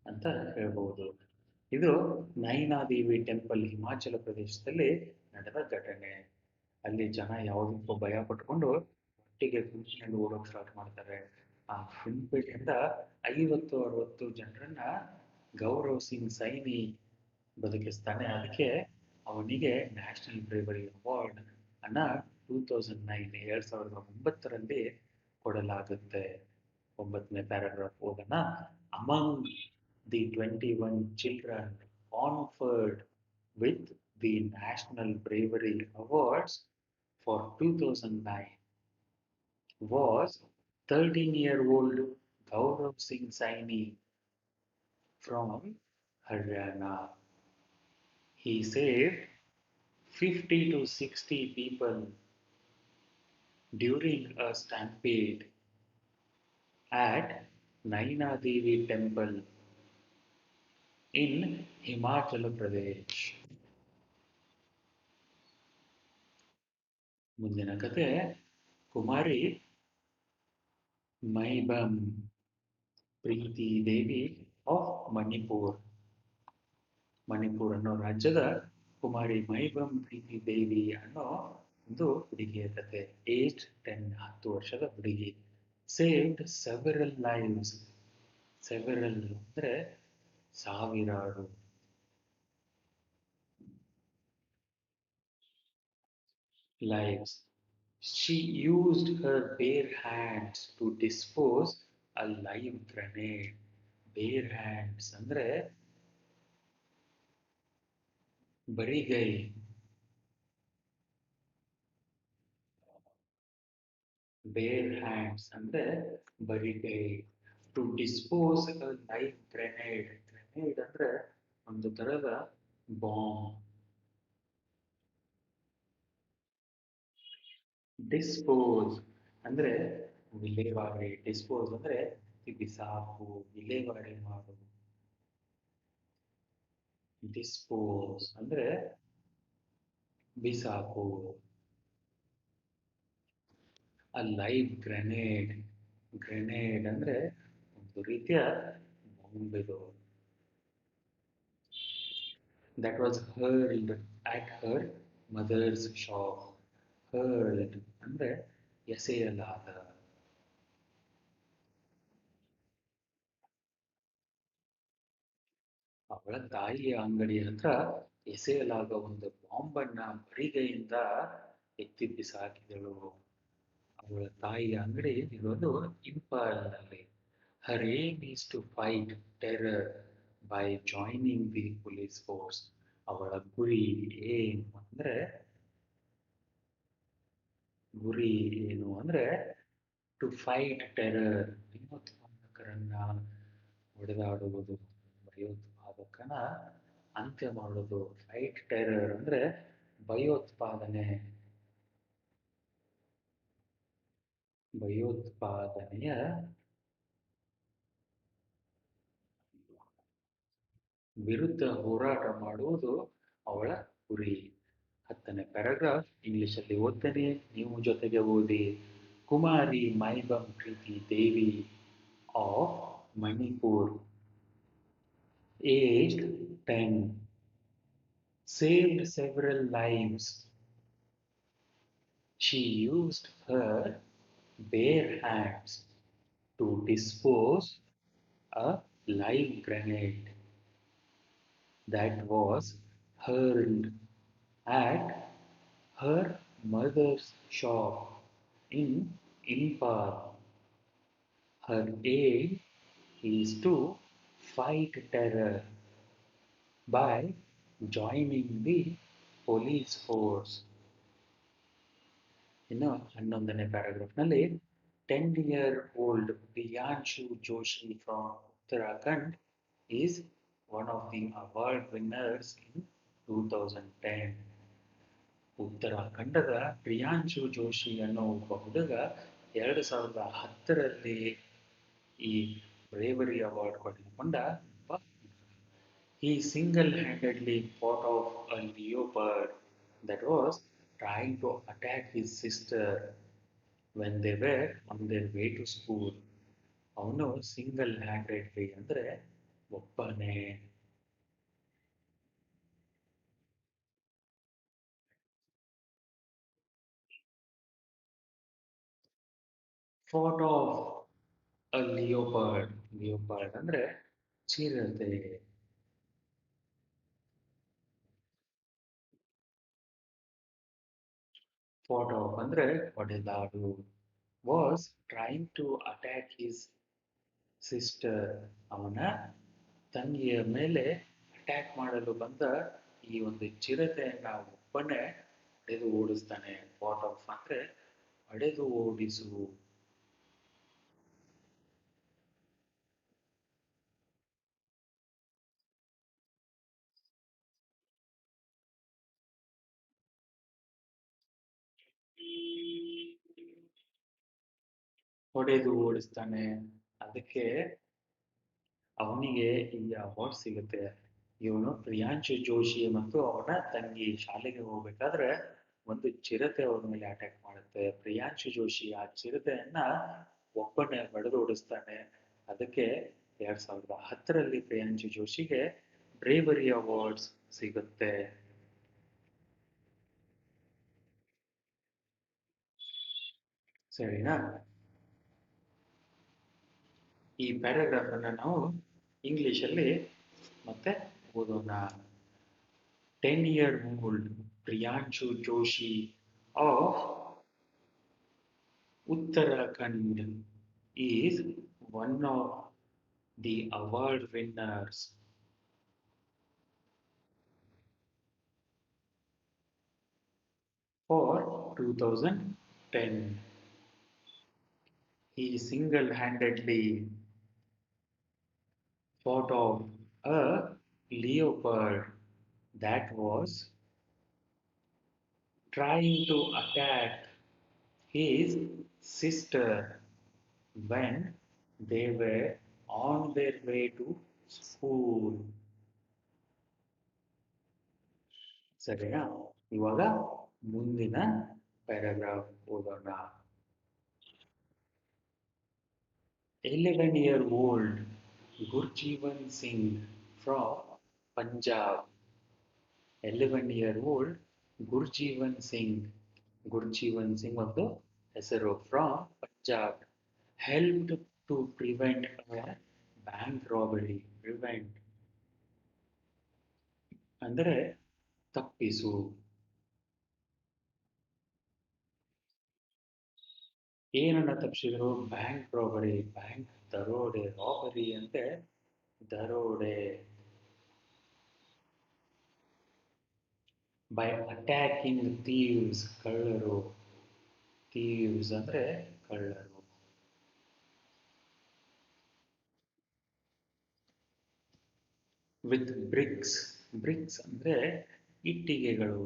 ಅಂತ ಹೇಳ್ಬಹುದು. ಇದು ನೈನಾದೇವಿ ಟೆಂಪಲ್ ಹಿಮಾಚಲ ಪ್ರದೇಶದಲ್ಲಿ ನಡೆದ ಘಟನೆ. ಅಲ್ಲಿ ಜನ ಯಾವುದಕ್ಕೂ ಭಯ ಪಟ್ಕೊಂಡು ಒಟ್ಟಿಗೆ ಗುಂಪಿನಲ್ಲಿ ಓಡೋಕ್ ಸ್ಟಾರ್ಟ್ ಮಾಡ್ತಾರೆ. ಆ ಗುಂಪಿನಿಂದ 50-60 ಜನರನ್ನ ಗೌರವ್ ಸಿಂಗ್ ಸೈನಿ ಬದುಕಿಸ್ತಾನೆ. ಅದಕ್ಕೆ ಅವನಿಗೆ ನ್ಯಾಷನಲ್ ಬ್ರೇವರಿ ಅವಾರ್ಡ್ ಅನ್ನ 2009 ಕೊಡಲಾಗುತ್ತೆ. 9ನೇ ಪ್ಯಾರಾಗ್ರಾಫ್ ಓದೋಣ. Among the 21 children conferred with the national bravery awards for 2009 was 13-year-old Gaurav Singh Saini from Haryana. He saved 50 to 60 people during a stampede at Naina Devi Temple in Himachal Pradesh. ಮುಂದಿನ ಕತೆ ಕುಮಾರಿ ಮೈಬಮ್ ಪ್ರೀತಿ ದೇವಿ ಆಫ್ ಮಣಿಪುರ್. ಮಣಿಪುರ್ ಅನ್ನೋ ರಾಜ್ಯದ ಕುಮಾರಿ ಮೈಬಮ್ ಪ್ರೀತಿ ದೇವಿ ಅನ್ನೋ ಒಂದು ಹುಡುಗಿಯ ಕತೆ. ಏಜ್ 10 ವರ್ಷದ ಹುಡುಗಿ. Saved several lives. ಸೆವೆರಲ್ ಅಂದ್ರೆ ಸಾವಿರಾರು. lives. She used her bare hands to dispose a live grenade. Bare hands ಅಂದ್ರೆ ಬರಿಗೈ. Bare hands ಅಂದ್ರೆ ಬರಿಗೈ. To dispose a live grenade. Grenade ಅಂದ್ರೆ ಒಂದು ತರದ ಬಾಂಬ್. ಡಿಸ್ಪೋಸ್ ಅಂದ್ರೆ ವಿಲೇವಾರಿ. ಡಿಸ್ಪೋಸ್ ಅಂದ್ರೆ ಬಿಸಾಕು, ವಿಲೇವಾರಿ ಮಾಡು. ಡಿಸ್ಪೋಸ್ ಅಂದ್ರೆ ಬಿಸಾಕು. A live grenade ಗ್ರೆನೇಡ್ ಅಂದ್ರೆ ಒಂದು ರೀತಿಯ ಬಾಂಬ್ ಇದು. That was hurled at her mother's shop. Hurled ಅಂದ್ರೆ ಎಸೆಯಲಾದ. ಅವಳ ತಾಯಿಯ ಅಂಗಡಿ ಹತ್ರ ಎಸೆಯಲಾದ ಒಂದು ಬಾಂಬನ್ನ ಬರಿಗೈಯಿಂದ ಎತ್ತಿ ಬಿಸಾಕಿದಳು. ಅವಳ ತಾಯಿಯ ಅಂಗಡಿ ಇರೋದು ಇಂಪಾಲ್ನಲ್ಲಿ. Her aim is to fight terror by joining the police force. ಅವಳ ಗುರಿ ಏನು ಅಂದ್ರೆ ಗುರಿ ಏನು ಅಂದ್ರೆ ಟು ಫೈಟ್ ಟೆರರ್, ಭಯೋತ್ಪಾದಕರನ್ನ ಹೊಡೆದಾಡುವುದು, ಭಯೋತ್ಪಾದಕನ ಅಂತ್ಯ ಮಾಡುವುದು. ಫೈಟ್ ಟೆರರ್ ಅಂದ್ರೆ ಭಯೋತ್ಪಾದನೆ, ಭಯೋತ್ಪಾದನೆಯ ವಿರುದ್ಧ ಹೋರಾಟ ಮಾಡುವುದು ಅವಳ ಗುರಿ. 10ನೇ ಪ್ಯಾರಾಗ್ರಾಫ್ ಇಂಗ್ಲಿಷಲ್ಲಿ ಓದ್ತೇನೆ, ನೀವು ಜೊತೆಗೆ ಓದಿ. ಕುಮಾರಿ ಮೈಬಂ ಪ್ರೀತಿ ದೇವಿ of Manipur, aged 10, saved several lives. She used her bare hands to dispose a live grenade that was hurled at her mother's shop in Impal. Her aim is to fight terror by joining the police force. ಇನ್ನು 11ನೇ ಪ್ಯಾರಾಗ್ರಾಫ್ನಲ್ಲಿ 10-year-old Priyanshu Joshi from Uttarakhand is one of the award winners in 2010. ಉತ್ತರಾಖಂಡದ ಪ್ರಿಯಾಂಶು ಜೋಶಿ ಅನ್ನೋ ಒಬ್ಬ ಹುಡುಗ 2010ರಲ್ಲಿ ಈ ಬ್ರೇವರಿ ಅವಾರ್ಡ್ ಪಡೆದುಕೊಂಡ ಒಬ್ಬ. He single-handedly fought off a leopard that was trying to attack his sister when they were on their way to school. ಅವನು ಸಿಂಗಲ್ ಹ್ಯಾಂಡೆಡ್ಲಿ ಅಂದ್ರೆ ಒಬ್ಬನೇ. Fought off a leopard, leopard ಅಂದ್ರೆ ಚಿರತೆ. ಫಾಟ್ ಆಫ್ ಅಂದ್ರೆ ಹೊಡೆದಾಡು. Was trying to attack his sister, ಅವನ ತಂಗಿಯ ಮೇಲೆ ಅಟ್ಯಾಕ್ ಮಾಡಲು ಬಂದ ಈ ಒಂದು ಚಿರತೆಯನ್ನ ಒಬ್ಬನೇ ಹೊಡೆದು ಓಡಿಸ್ತಾನೆ. ಫಾಟ್ ಆಫ್ ಅಂದ್ರೆ ಹೊಡೆದು ಓಡಿಸು. ಹೊಡೆದು ಓಡಿಸ್ತಾನೆ. ಅದಕ್ಕೆ ಅವನಿಗೆ ಈ ಅವಾರ್ಡ್ ಸಿಗುತ್ತೆ. ಇವನು ಪ್ರಿಯಾಂಶು ಜೋಶಿ ಮತ್ತು ಅವನ ತಂಗಿ ಶಾಲೆಗೆ ಹೋಗ್ಬೇಕಾದ್ರೆ ಒಂದು ಚಿರತೆ ಅವರ ಮೇಲೆ ಅಟ್ಯಾಕ್ ಮಾಡುತ್ತೆ. ಪ್ರಿಯಾಂಶು ಜೋಶಿ ಆ ಚಿರತೆಯನ್ನ ಒಬ್ಬನೇ ಹೊಡೆದು ಓಡಿಸ್ತಾನೆ. ಅದಕ್ಕೆ 2010ರಲ್ಲಿ ಪ್ರಿಯಾಂಶು ಜೋಶಿಗೆ ಬ್ರೇವರಿ ಅವಾರ್ಡ್ಸ್ ಸಿಗುತ್ತೆ. ಸರಿನಾ? ಈ ಪ್ಯಾರಾಗ್ರಾಫ್ ಅನ್ನ ನಾವು ಇಂಗ್ಲಿಷಲ್ಲಿ ಮತ್ತೆ ಓದೋಣ. 10-year-old Priyanshu Joshi of Uttarakhand is one of the award winners for 2010. He single-handedly fought off a leopard that was trying to attack his sister when they were on their way to school. ಸರಿನಾ? ಇವಾಗ ಮುಂದಿನ ಪ್ಯಾರಾಗ್ರಾಫ್ ಓದೋಣ. 11-year-old Gurjeevan Singh from Punjab. 11-year-old Gurjeevan Singh ಒಂದು ಹೆಸರು from Punjab helped to prevent a bank robbery. Prevent ಅಂದರೆ ತಪ್ಪಿಸು. ಏನನ್ನ ತಪ್ಪಿಸಿದ್ರು? ಬ್ಯಾಂಕ್ ರಾಬರಿ, ಬ್ಯಾಂಕ್ ದರೋಡೆ. ರಾಬರಿ ಅಂದ್ರೆ ದರೋಡೆ. ಬೈ ಅಟ್ಯಾಕಿಂಗ್ ಥೀವ್ಸ್, ಕಳ್ಳರು. ಥೀವ್ಸ್ ಅಂದ್ರೆ ಕಳ್ಳರು. ವಿತ್ ಬ್ರಿಕ್ಸ್, ಬ್ರಿಕ್ಸ್ ಅಂದ್ರೆ ಇಟ್ಟಿಗೆಗಳು.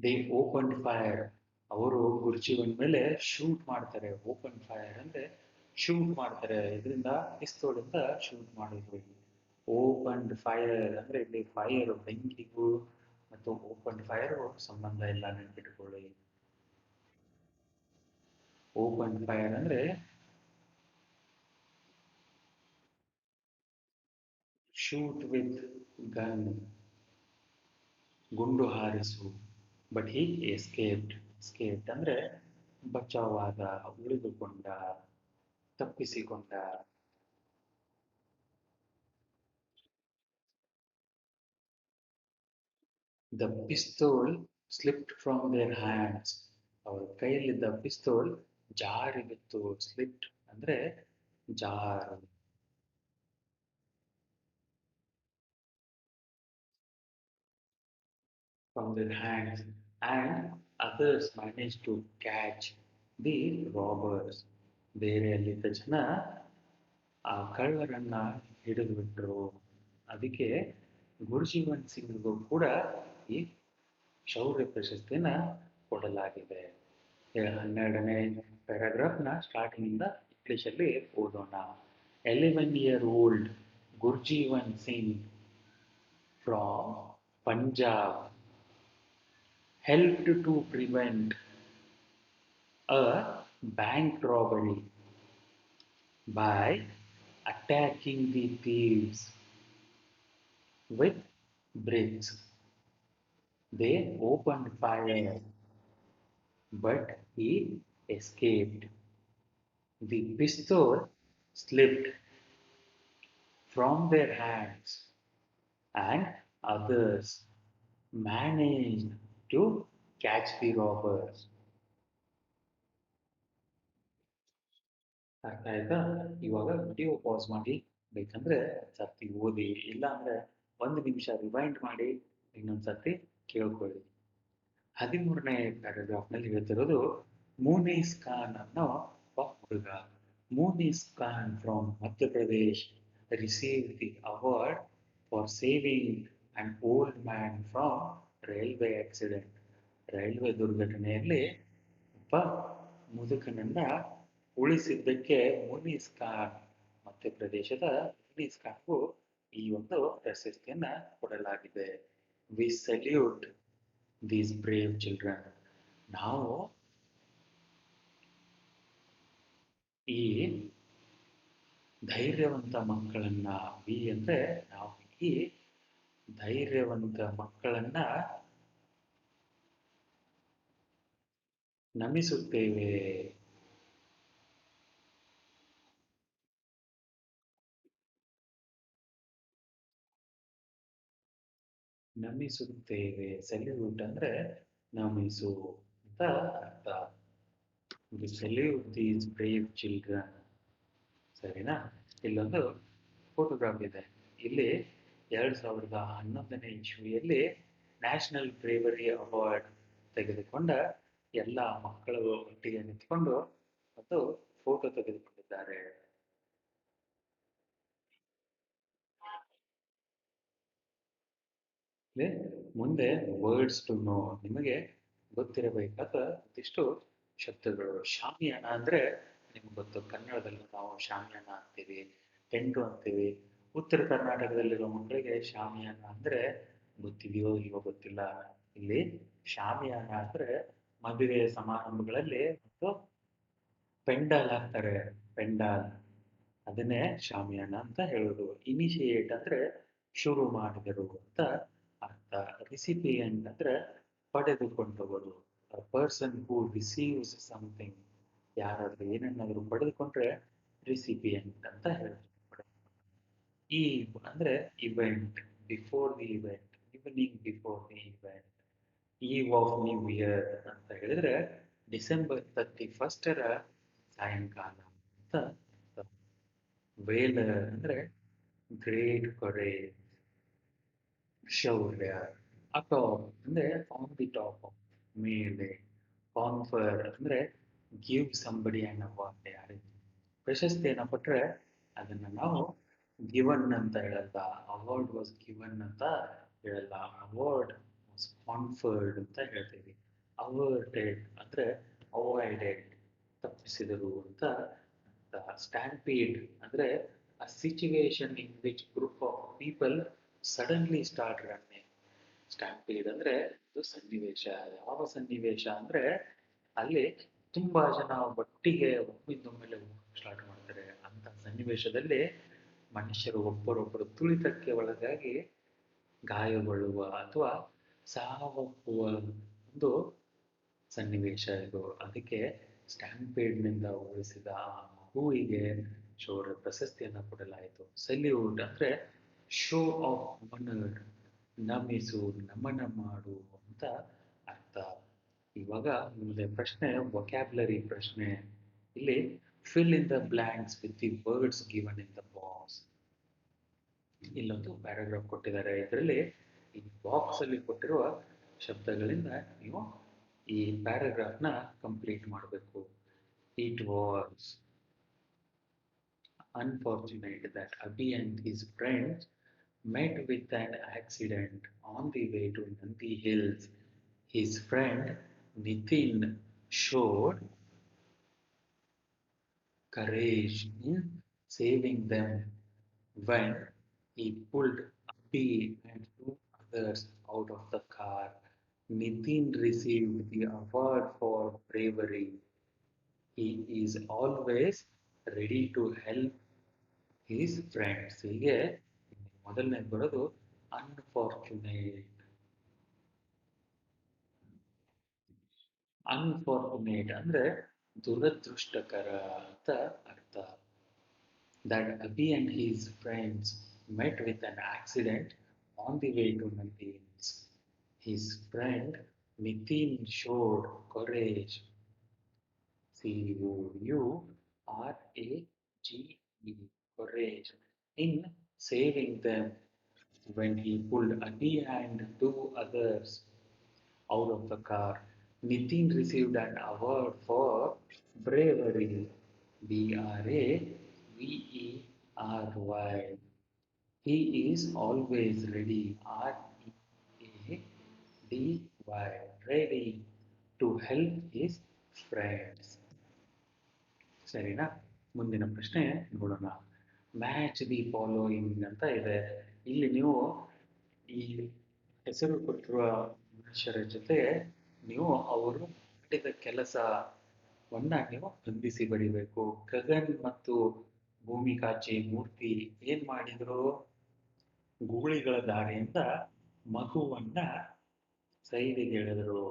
ದೇ ಓಪನ್ ಫೈರ್, ಅವರು ಗುರ್ಜೀವನ್ ಮೇಲೆ ಶೂಟ್ ಮಾಡ್ತಾರೆ. ಓಪನ್ ಫೈರ್ ಅಂದ್ರೆ ಶೂಟ್ ಮಾಡ್ತಾರೆ, ಇದರಿಂದ ಪಿಸ್ತೂಲಿಂದ ಶೂಟ್ ಮಾಡಿದ್ರು. ಓಪನ್ ಫೈರ್ ಅಂದ್ರೆ ಇಲ್ಲಿ ಫೈರ್ ಬೆಂಕಿಗೂ ಮತ್ತು ಓಪನ್ ಫೈರ್ ಸಂಬಂಧ ಇಲ್ಲ, ನೆನ್ಪಿಟ್ಕೊಳ್ಳಿ. ಓಪನ್ ಫೈರ್ ಅಂದ್ರೆ ಶೂಟ್ ವಿತ್ ಗನ್, ಗುಂಡು ಹಾರಿಸು. But he escaped. ಎಸ್ಕೇಪ್ಡ್ ಅಂದ್ರೆ ಬಚಾವಾದ, ಉಳಿದುಕೊಂಡ, ತಪ್ಪಿಸಿಕೊಂಡ. The pistol slipped from their hands, ಅವರ ಕೈಯಲ್ಲಿದ್ದ ಪಿಸ್ತೂಲ್ ಜಾರಿ ಬಿತ್ತು. ಸ್ಲಿಪ್ಡ್ ಅಂದ್ರೆ ಜಾರು. From their hands and others manage to catch the robbers. ಬೇರೆಯಲ್ಲಿದ್ದ ಜನ ಆ ಕಳ್ಳರನ್ನ ಹಿಡಿದು ಬಿಟ್ರು. ಅದಕ್ಕೆ ಗುರುಜೀವನ್ ಸಿಂಗ್ಗೂ ಕೂಡ ಈ ಶೌರ್ಯ ಪ್ರಶಸ್ತಿನ ಕೊಡಲಾಗಿದೆ. 12ನೇ ಪ್ಯಾರಾಗ್ರಾಫ್ನ ಸ್ಟಾರ್ಟಿಂಗಿಂದ ಇಂಗ್ಲೀಷಲ್ಲಿ ಓದೋಣ. 11-year-old Gurjeevan Singh from Punjab helped to prevent a bank robbery by attacking the thieves with bricks. They opened fire, but he escaped. The pistol slipped from their hands, and others managed to catch the robbers. ಅರ್ಥ ಆಯ್ತಾ? ಇವಾಗ ವಿಡಿಯೋ ಪಾಸ್ ಮಾಡಿ, ಬೇಕಂದ್ರೆ ಸರ್ತಿ ಓದಿ, ಇಲ್ಲ ಅಂದ್ರೆ 1 ನಿಮಿಷ ರಿವೈಂಡ್ ಮಾಡಿ ಇನ್ನೊಂದ್ಸತಿ ಕೇಳ್ಕೊಳ್ಳಿ. 13ನೇ ಪ್ಯಾರಾಗ್ರಾಫ್ನಲ್ಲಿ ಹೇಳ್ತಿರೋದು, ಮೂನೀಸ್ ಖಾನ್ ಅನ್ನೋ ಒಬ್ಬ ಹುಡುಗ. Moonis Khan from Madhya Pradesh receive the award for saving an old man from railway accident. Railway ದುರ್ಘಟನೆಯಲ್ಲಿ ಒಬ್ಬ ಮುದುಕನನ್ನ ಉಳಿಸಿದ್ದಕ್ಕೆ ಮುನೀಸ್ ಖಾನ್, ಮಧ್ಯಪ್ರದೇಶದ ಮುನೀಸ್ ಖಾನ್ಗೂ ಈ ಒಂದು ಪ್ರಶಸ್ತಿಯನ್ನ ಕೊಡಲಾಗಿದೆ. We salute these brave children. ನಾವು ಈ ಧೈರ್ಯವಂತ ಮಕ್ಕಳನ್ನ, ವಿ ಅಂದ್ರೆ ನಾವು ಈ ಧೈರ್ಯವಂತ ಮಕ್ಕಳನ್ನ ನಮಿಸುತ್ತೇವೆ. ನಮಿಸುತ್ತೇವೆ. ಸಲ್ಯೂಟ್ ಅಂದ್ರೆ ನಮಿಸು ಅಂತ ಅರ್ಥ. We salute these brave children. ಸರಿನಾ? ಇಲ್ಲೊಂದು ಫೋಟೋಗ್ರಾಫ್ ಇದೆ. ಇಲ್ಲಿ 2011ನೇ ಇಸ್ವಿಯಲ್ಲಿ ನ್ಯಾಷನಲ್ ಬ್ರೇವರಿ ಅವಾರ್ಡ್ ತೆಗೆದುಕೊಂಡ ಎಲ್ಲ ಮಕ್ಕಳು ಒಟ್ಟಿಗೆ ನಿಂತ್ಕೊಂಡು ಮತ್ತು ಫೋಟೋ ತೆಗೆದುಕೊಂಡಿದ್ದಾರೆ. ಮುಂದೆ ವರ್ಡ್ಸ್ ಟು ನೋ, ನಿಮಗೆ ಗೊತ್ತಿರಬೇಕಾದ ಒಂದಿಷ್ಟು ಶಬ್ದಗಳು. ಶಾಮಿಯಾನ ಅಂದ್ರೆ ನಿಮ್ಗೆ ಗೊತ್ತು, ಕನ್ನಡದಲ್ಲಿ ನಾವು ಶಾಮಿಯಾನ ಅಂತೀವಿ, ಟೆಂಟು ಅಂತೀವಿ. ಉತ್ತರ ಕರ್ನಾಟಕದಲ್ಲಿರೋ ಮಕ್ಕಳಿಗೆ ಶಾಮಿಯಾನ ಅಂದ್ರೆ ಗೊತ್ತಿದೆಯೋ ಇಲ್ವೋ ಗೊತ್ತಿಲ್ಲ. ಇಲ್ಲಿ ಶಾಮಿಯಾನ ಅಂದ್ರೆ ಮದುವೆ ಸಮಾರಂಭಗಳಲ್ಲಿ ಮತ್ತು ಪೆಂಡಾಲ್ ಹಾಕ್ತಾರೆ. ಪೆಂಡಾಲ್ ಅದನ್ನೇ ಶಾಮಿಯಾನ ಅಂತ ಹೇಳೋದು. ಇನಿಷಿಯೇಟ್ ಅಂದ್ರೆ ಶುರು ಮಾಡಿದರು ಅಂತ ಅರ್ಥ. ರಿಸಿಪಿಯಂಟ್ ಅಂದ್ರೆ ಪಡೆದುಕೊಂಡವರು. Person who receives something. ಯಾರಾದ್ರೂ ಏನನ್ನಾದ್ರೂ ಪಡೆದುಕೊಂಡ್ರೆ ರಿಸಿಪಿಯಂಟ್ ಅಂತ ಹೇಳ್ತಾರೆ. ಈ ಅಂದ್ರೆ event, before the event, evening before the event, eve of new year ಅಂತ ಹೇಳಿದ್ರೆ ಡಿಸೆಂಬರ್ 31ರ ಸಾಯಂಕಾಲ ಅಂತ ಅರ್ಥ. ವೇಲರ್ ಅಂದ್ರೆ ಗ್ರೇಟ್ ಕೊರೇಜ್, ಶೌರ್ಯ. ಅಟಾಪ್ ಅಂದ್ರೆ ಆನ್ ದಿ ಟಾಪ್ ಆಫ್, ಮೇಲೆ. ಕಾನ್ಫರ್ ಅಂದ್ರೆ ಗಿವ್ ಸಂಬಡಿ ಅನ್ ಅವಾರ್ಡ್. ಯಾರಿಗೆ ಪ್ರಶಸ್ತಿಯನ್ನ ಕೊಟ್ರೆ ಅದನ್ನ ನಾವು ಗಿವನ್ ಅಂತ ಹೇಳಲ್ಲ, ಅವಾರ್ಡ್ ವಾಸ್ ಗಿವನ್ ಅಂತ ಹೇಳಲ್ಲ, ಅವಾರ್ಡ್ ವಾಸ್ ಕಾನ್ಫರ್ಡ್ ಅಂತ ಹೇಳ್ತೀವಿ. ಅವರ್ಟೆಡ್ ಅಂದ್ರೆ ಅವಾಯ್ಡೆಡ್, ತಪ್ಪಿಸಿದರು ಅಂತ. ಸ್ಟ್ಯಾಂಪೀಡ್ ಅಂದ್ರೆ a situation in which group of people suddenly start running. Stampede ಅಂದ್ರೆ ಇದು ಸನ್ನಿವೇಶ. ಯಾವ ಸನ್ನಿವೇಶ ಅಂದ್ರೆ ಅಲ್ಲಿ ತುಂಬಾ ಜನ ಒಟ್ಟಿಗೆ ಒಮ್ಮಿಂದೊಮ್ಮೆಲೆ ಸ್ಟಾರ್ಟ್ ಮಾಡ್ತಾರೆ ಅಂತ ಸನ್ನಿವೇಶದಲ್ಲಿ ಮನುಷ್ಯರು ಒಬ್ಬರೊಬ್ಬರು ತುಳಿತಕ್ಕೆ ಒಳಗಾಗಿ ಗಾಯಗೊಳ್ಳುವ ಅಥವಾ ಸಾವನ್ನಪ್ಪುವ ಒಂದು ಸನ್ನಿವೇಶ ಇದು. ಅದಕ್ಕೆ ಸ್ಟ್ಯಾಂಪೇಡ್ನಿಂದ ಉಳಿಸಿದ ಆ ಮಗುವಿಗೆ ಶೌರ್ಯ ಪ್ರಶಸ್ತಿಯನ್ನು ಕೊಡಲಾಯಿತು. ಸಲ್ಯೂಟ್ ಅಂದ್ರೆ ಶೋ ಆಫ್ ಆನರ್, ನಮಿಸು, ನಮನ ಮಾಡು ಅಂತ ಅರ್ಥ. ಇವಾಗ ಮುಂದೆ ಪ್ರಶ್ನೆ, ವೊಕ್ಯಾಬ್ಲರಿ ಪ್ರಶ್ನೆ. ಇಲ್ಲಿ fill in the blanks with the words given in the box. ಇಲ್ಲೊಂದು ಪ್ಯಾರಾಗ್ರಾಫ್ ಕೊಟ್ಟಿದ್ದಾರೆ. ಇದರಲ್ಲಿ ಈ ಬಾಕ್ಸ್ ಅಲ್ಲಿ ಕೊಟ್ಟಿರುವ ಶಬ್ದಗಳಿಂದ ನೀವು ಈ ಪ್ಯಾರಾಗ್ರಾಫ್ನ ಕಂಪ್ಲೀಟ್ ಮಾಡಬೇಕು. It was unfortunate that Abhi and his friends met with an accident on the way to Nandi Hills. His friend Nitin showed courage in saving them when he pulled Abhi and two others out of the car. Nitin received the award for bravery. He is always ready to help his friends. ಹೀಗೆ ಮೊದಲನೇದು ಬರೋದು ಅನ್ಫಾರ್ಚುನೇಟ್. ಅನ್ಫಾರ್ಚುನೇಟ್ ಅಂದ್ರೆ ದುರದೃಷ್ಟಕರ ಅಂತ ಅರ್ಥ. That Abhi and his friends met with an accident on the way to Nandi Hills. His friend Nitin showed courage, Courage, courage, in saving them when he pulled Abhi and two others out of the car. Nitin received an award for bravery, Bravery. He is always ready, Ready, ready to help his friends. ಸರಿನಾ? ಮುಂದಿನ ಪ್ರಶ್ನೆ ನೋಡೋಣ. ಮ್ಯಾಚ್ ದಿ ಫಾಲೋಯಿಂಗ್ ಅಂತ ಇದೆ. ಇಲ್ಲಿ ನೀವು ಈ ಹೆಸರು ಕೊಟ್ಟಿರುವ ಮನುಷ್ಯರ ಜೊತೆ ನೀವು ಅವರು ಮಾಡಿದ ಕೆಲಸವನ್ನ ನೀವು ಹೊಂದಿಸಿ ಬರಿಬೇಕು. ಗಗನ್ ಮತ್ತು ಭೂಮಿಕಾಚಿ ಮೂರ್ತಿ ಏನ್ ಮಾಡಿದ್ರು? ಗೂಳಿಗಳ ದಾರಿಯಿಂದ ಮಗುವನ್ನ ಸೈಡಿಗೆ ಎಳೆದರು.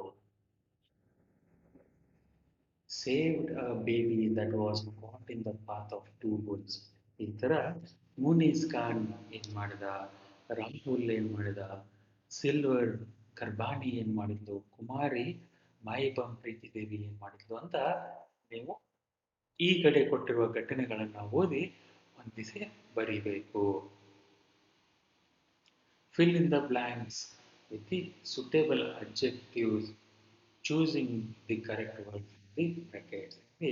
Saved a baby that was caught in the path of two bulls. ಈ ತರ ಮುನೀಸ್ ಖಾನ್ ಏನ್ ಮಾಡಿದ, ರಾಹುಲ್ ಏನ್ ಮಾಡಿದ, ಸಿಲ್ವರ್ ಕರ್ಬಾನಿ ಏನ್ ಮಾಡಿದ್ಲು, ಕುಮಾರಿ ಮಾಯಿಬಂ ಪ್ರೀತಿ ದೇವಿ ಏನ್ ಮಾಡಿದ್ಲು ಅಂತ ನೀವು ಈ ಕಡೆ ಕೊಟ್ಟಿರುವ ಘಟನೆಗಳನ್ನ ಓದಿ ಹೊಂದಿಸಿ ಬರಿಬೇಕು. Fill in the blanks with the suitable adjectives, choosing the correct word from the brackets. ಇಲ್ಲಿ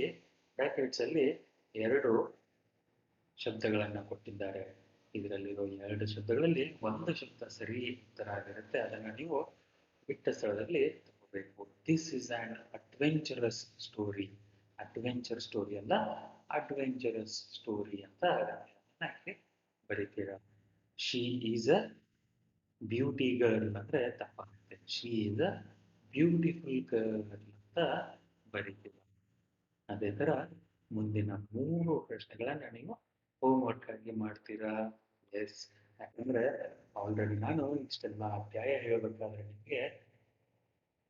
ಬ್ರಾಕೆಟ್ಸ್ ಅಲ್ಲಿ ಎರಡು ಶಬ್ದಗಳನ್ನು ಕೊಟ್ಟಿದ್ದಾರೆ. ಇದರಲ್ಲಿರೋ ಎರಡು ಶಬ್ದಗಳಲ್ಲಿ ಒಂದು ಶಬ್ದ ಸರಿ ಉತ್ತರ ಆಗಿರುತ್ತೆ. ಅದನ್ನು ನೀವು ಬಿಟ್ಟ ಸ್ಥಳದಲ್ಲಿ ತಗೋಬೇಕು. This is an adventurous story. Adventure story ಅಲ್ಲ, ಅಡ್ವೆಂಚರಸ್ ಸ್ಟೋರಿ ಅಂತ ಇಲ್ಲಿ ಬರೀತೀರಾ. She is a beauty girl ಅಂದ್ರೆ ತಪ್ಪಾಗುತ್ತೆ. She is a beautiful girl ಅಂತ ಬರೀತೀವಿ. ಅದೇ ಥರ ಮುಂದಿನ 3 ಪ್ರಶ್ನೆಗಳನ್ನು ನೀವು ಹೋಮ್ವರ್ಕ್ ಆಗಿ ಮಾಡ್ತೀರಾ? ಎಸ್. ಯಾಕಂದರೆ ಆಲ್ರೆಡಿ ನಾನು ಇಷ್ಟೆಲ್ಲ ಅಧ್ಯಾಯ ಹೇಳಬೇಕಾದ್ರೆ ನಿಮಗೆ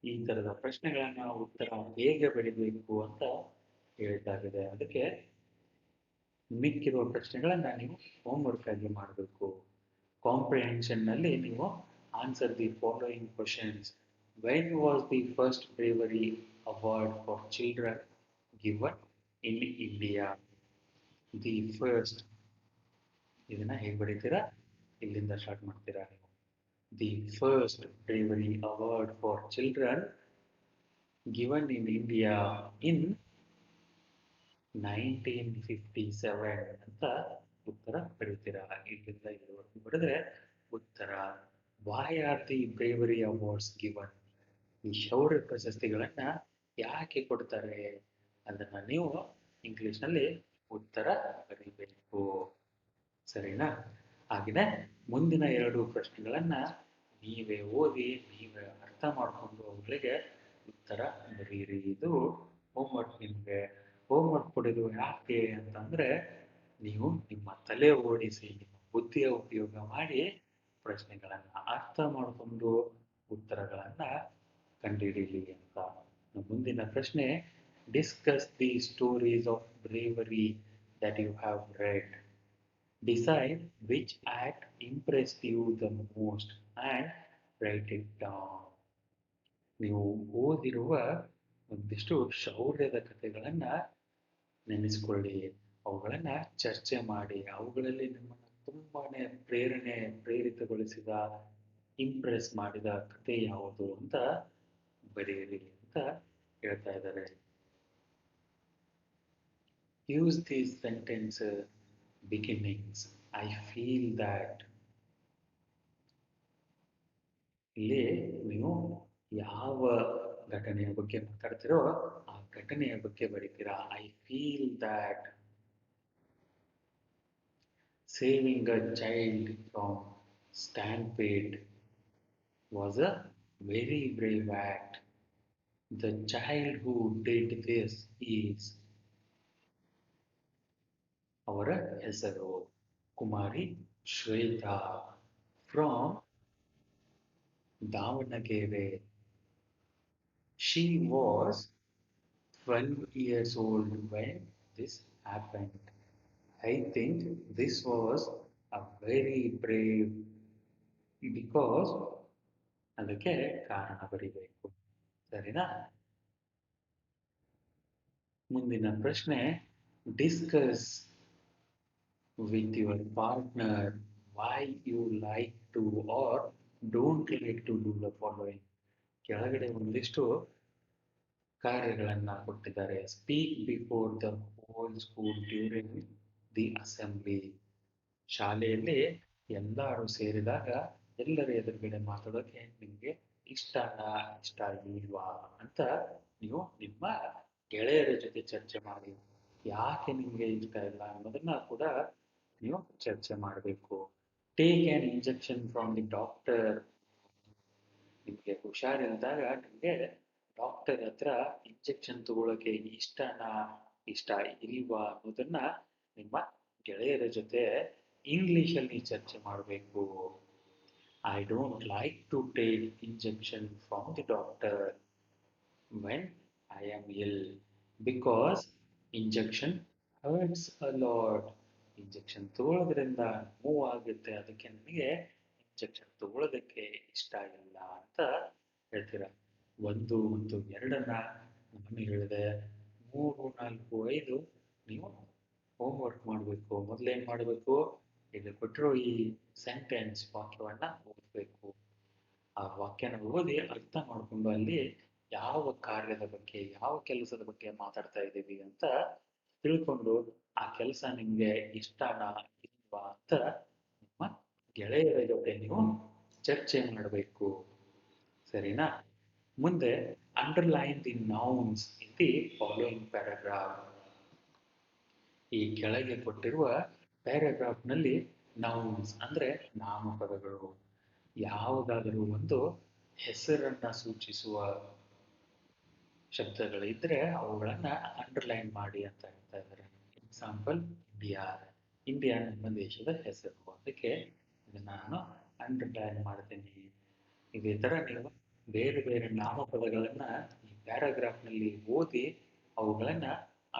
ಈ ಥರದ ಪ್ರಶ್ನೆಗಳನ್ನು ಉತ್ತರ ಹೇಗೆ ಬರೀಬೇಕು ಅಂತ ಹೇಳ್ತಾಗಿದೆ. ಅದಕ್ಕೆ ಮಿಕ್ಕಿರುವ ಪ್ರಶ್ನೆಗಳನ್ನು ನೀವು ಹೋಮ್ವರ್ಕ್ ಆಗಿ ಮಾಡಬೇಕು. ಕಾಂಪ್ರಿಹೆನ್ಷನ್ನಲ್ಲಿ ನೀವು answer the following questions. When was the first bravery award for children given in India? The first, ಇದನ್ನ ಹೇಗೆ ಬರೀತೀರಾ? ಇಲ್ಲಿಂದ ಸ್ಟಾರ್ಟ್ ಮಾಡ್ತೀರಾ ನೀವು. The first bravery award for children given in India in 1957 ಅಂತ ಉತ್ತರ ಬರೀತೀರಾ. ಇಲ್ಲಿಂದ ಇಲ್ಲಿವರೆಗೂ ಬರೆದ್ರೆ ಉತ್ತರ. Why are the bravery awards given? ಈ ಶೌರ್ಯ ಪ್ರಶಸ್ತಿಗಳನ್ನ ಯಾಕೆ ಕೊಡ್ತಾರೆ ಅದನ್ನ ನೀವು ಇಂಗ್ಲಿಷ್ನಲ್ಲಿ ಉತ್ತರ ಬರೀಬೇಕು. ಸರಿನಾ? ಹಾಗೆಯೇ ಮುಂದಿನ 2 ಪ್ರಶ್ನೆಗಳನ್ನ ನೀವೇ ಓದಿ ನೀವೇ ಅರ್ಥ ಮಾಡಿಕೊಂಡು ಅವುಗಳಿಗೆ ಉತ್ತರ ಬರೀರಿ. ಇದು ಹೋಮ್ವರ್ಕ್. ನಿಮಗೆ ಹೋಮ್ವರ್ಕ್ ಕೊಡೋದು ಯಾಕೆ ಅಂತಂದರೆ ನೀವು ನಿಮ್ಮ ತಲೆ ಓಡಿಸಿ ನಿಮ್ಮ ಬುದ್ಧಿಯ ಉಪಯೋಗ ಮಾಡಿ ಪ್ರಶ್ನೆಗಳನ್ನು ಅರ್ಥ ಮಾಡಿಕೊಂಡು ಉತ್ತರಗಳನ್ನು ಕಂಡುಹಿಡೀಲಿ ಅಂತ. ಮುಂದಿನ ಪ್ರಶ್ನೆ, discuss the stories of bravery that you have read. Decide which act impressed you the most and write it down. ನೀವು ಓದಿರುವ ಒಂದಿಷ್ಟು ಶೌರ್ಯದ ಕಥೆಗಳನ್ನು ನೆನೆಸ್ಕೊಳ್ಳಿ, ಅವುಗಳನ್ನು ಚರ್ಚೆ ಮಾಡಿ, ಅವುಗಳಲ್ಲಿ ನಿಮ್ಮನ್ನು ತುಂಬಾನೇ ಪ್ರೇರಿತಗೊಳಿಸಿದ, ಇಂಪ್ರೆಸ್ ಮಾಡಿದ ಕಥೆ ಯಾವುದು ಅಂತ ಬರೆಯಿರಿ ಅಂತ ಹೇಳ್ತಾ ಇದ್ದಾರೆ. Use these sentence beginnings. I feel that. ಇಲ್ಲಿ ನೀವು ಯಾವ ಘಟನೆಯ ಬಗ್ಗೆ ಮಾತಾಡ್ತಿರೋ ಆ ಘಟನೆಯ ಬಗ್ಗೆ ಬರೀತೀರಾ. I feel that saving a child from stampede was a very brave act. The child who did this is. ಅವರ ಹೆಸರು ಕುಮಾರಿ Shweta from Davanagere. She was 12 years old when this happened. I think this was a very brave because ಅದಕ್ಕೆ ಕಾರಣ ಬರೀಬೇಕು. ಸರಿನಾ? ಮುಂದಿನ ಪ್ರಶ್ನೆ, discuss with your partner why you like to or don't like to do the following. ಕೆಳಗಡೆ ಒಂದಿಷ್ಟು ಕಾರ್ಯಗಳನ್ನು ಕೊಟ್ಟಿದ್ದಾರೆ. Speak before the whole school during the assembly. ಶಾಲೆಯಲ್ಲಿ ಎಲ್ಲರೂ ಸೇರಿದಾಗ ಎಲ್ಲರ ಎದುರುಗಡೆ ಮಾತಾಡೋಕೆ ನಿಮಗೆ ಇಷ್ಟನಾ ಇಷ್ಟ ಇಲ್ವಾ ಅಂತ ನೀವು ನಿಮ್ಮ ಗೆಳೆಯರ ಜೊತೆ ಚರ್ಚೆ ಮಾಡಿ. ಯಾಕೆ ನಿಮಗೆ ಇಷ್ಟ ಇಲ್ಲ ಅನ್ನೋದನ್ನ ಕೂಡ ನೀವು ಚರ್ಚೆ ಮಾಡಬೇಕು. Take on injection from the doctor. ನಿಮಗೆ ಹುಷಾರಿಲ್ದಾಗ ನಿಮಗೆ ಡಾಕ್ಟರ್ ಹತ್ರ ಇಂಜೆಕ್ಷನ್ ತಗೊಳ್ಳೋಕೆ ಇಷ್ಟನಾ ಇಷ್ಟ ಇಲ್ವಾ ಅನ್ನೋದನ್ನ ನಿಮ್ಮ ಗೆಳೆಯರ ಜೊತೆ ಇಂಗ್ಲಿಷಲ್ಲಿ ಚರ್ಚೆ ಮಾಡಬೇಕು. I don't like to take injection from the doctor when I am ill because injection hurts a lot. Injection ತಗೊಳ್ಳೋದ್ರಿಂದ ನೋವಾಗುತ್ತೆ, ಅದಕ್ಕೆ ನನಗೆ ಇಂಜೆಕ್ಷನ್ ತಗೊಳ್ಳೋದಕ್ಕೆ ಇಷ್ಟ ಇಲ್ಲ ಅಂತ ಹೇಳ್ತೀರಾ. 1 ಮತ್ತು 2 ನಾನು ಹೇಳಿದೆ. 3, 4, 5 ನೀವು ಹೋಮ್ವರ್ಕ್ ಮಾಡಬೇಕು. ಮೊದಲೇನು ಮಾಡಬೇಕು? ಇಲ್ಲಿ ಕೊಟ್ಟಿರೋ ಈ ಸೆಂಟೆನ್ಸ್ ವಾಕ್ಯವನ್ನು ಓದಬೇಕು. ಆ ವಾಕ್ಯನ ಓದಿ ಅರ್ಥ ಮಾಡಿಕೊಂಡು ಅಲ್ಲಿ ಯಾವ ಕಾರ್ಯದ ಬಗ್ಗೆ ಯಾವ ಕೆಲಸದ ಬಗ್ಗೆ ಮಾತಾಡ್ತಾ ಇದ್ದೀವಿ ಅಂತ ತಿಳ್ಕೊಂಡು ಆ ಕೆಲಸ ನಿಮಗೆ ಇಷ್ಟನಾ ಇಲ್ವಾ ಅಂತ ನಿಮ್ಮ ಗೆಳೆಯರ ಜೊತೆ ನೀವು ಚರ್ಚೆ ಮಾಡಬೇಕು. ಸರಿನಾ? ಮುಂದೆ underline the nouns in the following paragraph. ಈ ಕೆಳಗೆ ಕೊಟ್ಟಿರುವ ಪ್ಯಾರಾಗ್ರಾಫ್ನಲ್ಲಿ ನೌನ್ಸ್ ಅಂದರೆ ನಾಮಪದಗಳು. ಯಾವುದಾದರೂ ಒಂದು ಹೆಸರನ್ನ ಸೂಚಿಸುವ ಶಬ್ದಗಳಿದ್ರೆ ಅವುಗಳನ್ನ ಅಂಡರ್ಲೈನ್ ಮಾಡಿ ಅಂತ ಹೇಳ್ತಾ ಇದ್ದಾರೆ. Example India. ಇಂಡಿಯಾ ನಮ್ಮ ದೇಶದ ಹೆಸರು, ಅದಕ್ಕೆ ಇದನ್ನ ನಾನು ಅಂಡರ್ಲೈನ್ ಮಾಡ್ತೀನಿ. ಇದೇ ಥರ ನೀವು ಬೇರೆ ಬೇರೆ ನಾಮಪದಗಳನ್ನ ಈ ಪ್ಯಾರಾಗ್ರಾಫ್ನಲ್ಲಿ ಓದಿ ಅವುಗಳನ್ನ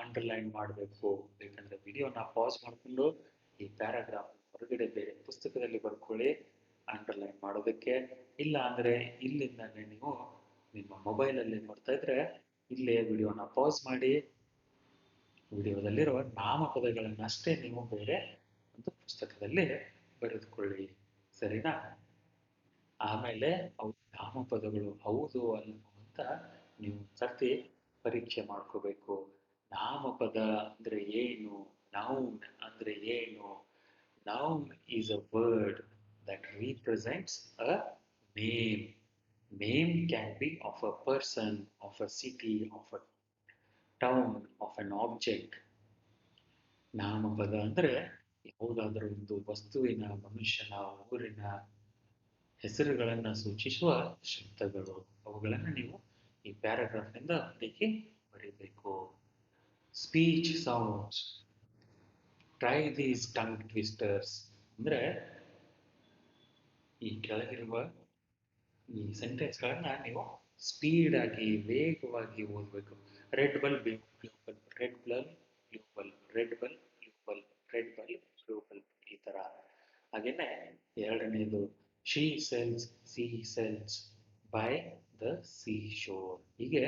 ಅಂಡರ್ಲೈನ್ ಮಾಡಬೇಕು. ಬೇಕಂದ್ರೆ ವಿಡಿಯೋನ ಪಾಸ್ ಮಾಡಿಕೊಂಡು ಈ ಪ್ಯಾರಾಗ್ರಾಫ್ ಹೊರಗಡೆ ಬೇರೆ ಪುಸ್ತಕದಲ್ಲಿ ಬರ್ಕೊಳ್ಳಿ ಅಂಡರ್ಲೈನ್ ಮಾಡೋದಕ್ಕೆ. ಇಲ್ಲ ಅಂದರೆ ಇಲ್ಲಿಂದಾನೆ ನೀವು ನಿಮ್ಮ ಮೊಬೈಲಲ್ಲಿ ನೋಡ್ತಾ ಇದ್ರೆ ಇಲ್ಲೇ ವಿಡಿಯೋನ ಪಾಸ್ ಮಾಡಿ ವಿಡಿಯೋದಲ್ಲಿರುವ ನಾಮಪದಗಳನ್ನಷ್ಟೇ ನೀವು ಬೇರೆ ಒಂದು ಪುಸ್ತಕದಲ್ಲಿ ಬರೆದುಕೊಳ್ಳಿ, ಸರಿನಾ? ಆಮೇಲೆ ಅವು ನಾಮಪದಗಳು ಹೌದು ಅಲ್ವೋ ಅಂತ ನೀವು ಸರ್ತಿ ಪರೀಕ್ಷೆ ಮಾಡ್ಕೋಬೇಕು. ನಾಮಪದ ಅಂದ್ರೆ ಏನು, ನೌನ್ ಅಂದ್ರೆ ಏನು? Noun is a word that represents a name. Name can be of a person, of a city, of a town, of an object. ನಾಮಪದ ಅಂದ್ರೆ ಯಾವುದಾದ್ರೂ ಒಂದು ವಸ್ತುವಿನ, ಮನುಷ್ಯನ, ಊರಿನ ಹೆಸರುಗಳನ್ನು ಸೂಚಿಸುವ ಶಬ್ದಗಳು. ಅವುಗಳನ್ನು ನೀವು ಈ ಪ್ಯಾರಾಗ್ರಾಫ್ನಿಂದ ಹುಡುಕಿ ಬರೀಬೇಕು. Speech sounds. Try these tongue twisters ಅಂದ್ರೆ ಈ ಕೆಳಗಿರುವ ಈ ಸೆಂಟೆನ್ಸ್ಗಳನ್ನ ನೀವು ಸ್ಪೀಡ್ ಆಗಿ ವೇಗವಾಗಿ ಓದಬೇಕು. Red bulb blue bulb, red bulb blue bulb, red bulb blue bulb, red bulb blue bulb, ಈ ತರ. ಹಾಗೇನೆ ಎರಡನೇದು she cells C cells by the C sure. ಹೀಗೆ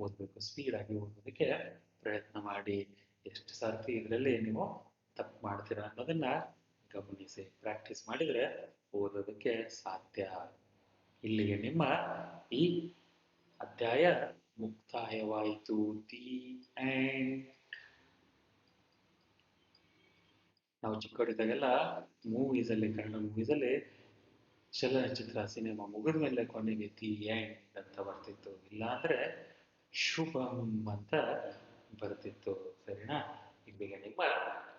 ಓದಬೇಕು, ಸ್ಪೀಡ್ ಆಗಿ ಓದೋದಕ್ಕೆ ಪ್ರಯತ್ನ ಮಾಡಿ. ಎಷ್ಟು ಸರ್ತಿ ಇದರಲ್ಲಿ ನೀವು ತಪ್ಪು ಮಾಡ್ತೀರಾ ಅನ್ನೋದನ್ನ ಗಮನಿಸಿ. ಪ್ರಾಕ್ಟೀಸ್ ಮಾಡಿದರೆ ಓದೋದಕ್ಕೆ ಸಾಧ್ಯ. ಇಲ್ಲಿಗೆ ನಿಮ್ಮ ಈ ಅಧ್ಯಾಯ ಮುಕ್ತಾಯವಾಯಿತು. The end. ನಾವು ಚಿಕ್ಕವರಿದ್ದಾಗೆಲ್ಲ ಮೂವೀಸಲ್ಲಿ, ಕನ್ನಡ ಮೂವೀಸಲ್ಲಿ ಚಲನಚಿತ್ರ ಸಿನಿಮಾ ಮುಗಿದ ಮೇಲೆ ಕೊನೆಗೆ ದಿ ಎಂಡ್ ಅಂತ ಬರ್ತಿತ್ತು, ಇಲ್ಲಾಂದ್ರೆ ಶುಭಂ ಅಂತ ಬರ್ತಿತ್ತು, ಸರಿನಾ? ಇಲ್ಲಿಗೆ ನಿಮ್ಮ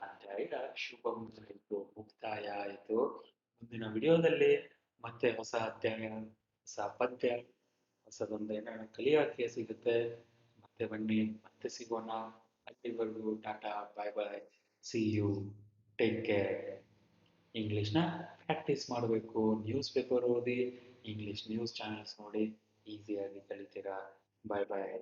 ಅಧ್ಯಾಯ ಶುಭಂ ಆಯಿತು, ಮುಕ್ತಾಯ ಆಯಿತು. ಮುಂದಿನ ವಿಡಿಯೋದಲ್ಲಿ ಮತ್ತೆ ಹೊಸ ಅಧ್ಯಾಯ, ಹೊಸ ಪದ್ಯ, ಹೊಸದೊಂದು ಏನಾದ್ರು ಕಲಿಯೋಕ್ಕೆ ಸಿಗುತ್ತೆ. ಮತ್ತೆ ಬನ್ನಿ, ಮತ್ತೆ ಸಿಗೋಣ. ಅಲ್ಲಿವರೆಗೂ tata, bye bye, see you, take care. ಇಂಗ್ಲೀಷ್ನ ಪ್ರಾಕ್ಟೀಸ್ ಮಾಡಬೇಕು. ನ್ಯೂಸ್ ಪೇಪರ್ ಓದಿ, ಇಂಗ್ಲೀಷ್ ನ್ಯೂಸ್ ಚಾನೆಲ್ಸ್ ನೋಡಿ, ಈಸಿಯಾಗಿ ಕಲಿತೀರಾ. ಬಾಯ್ ಬಾಯ್.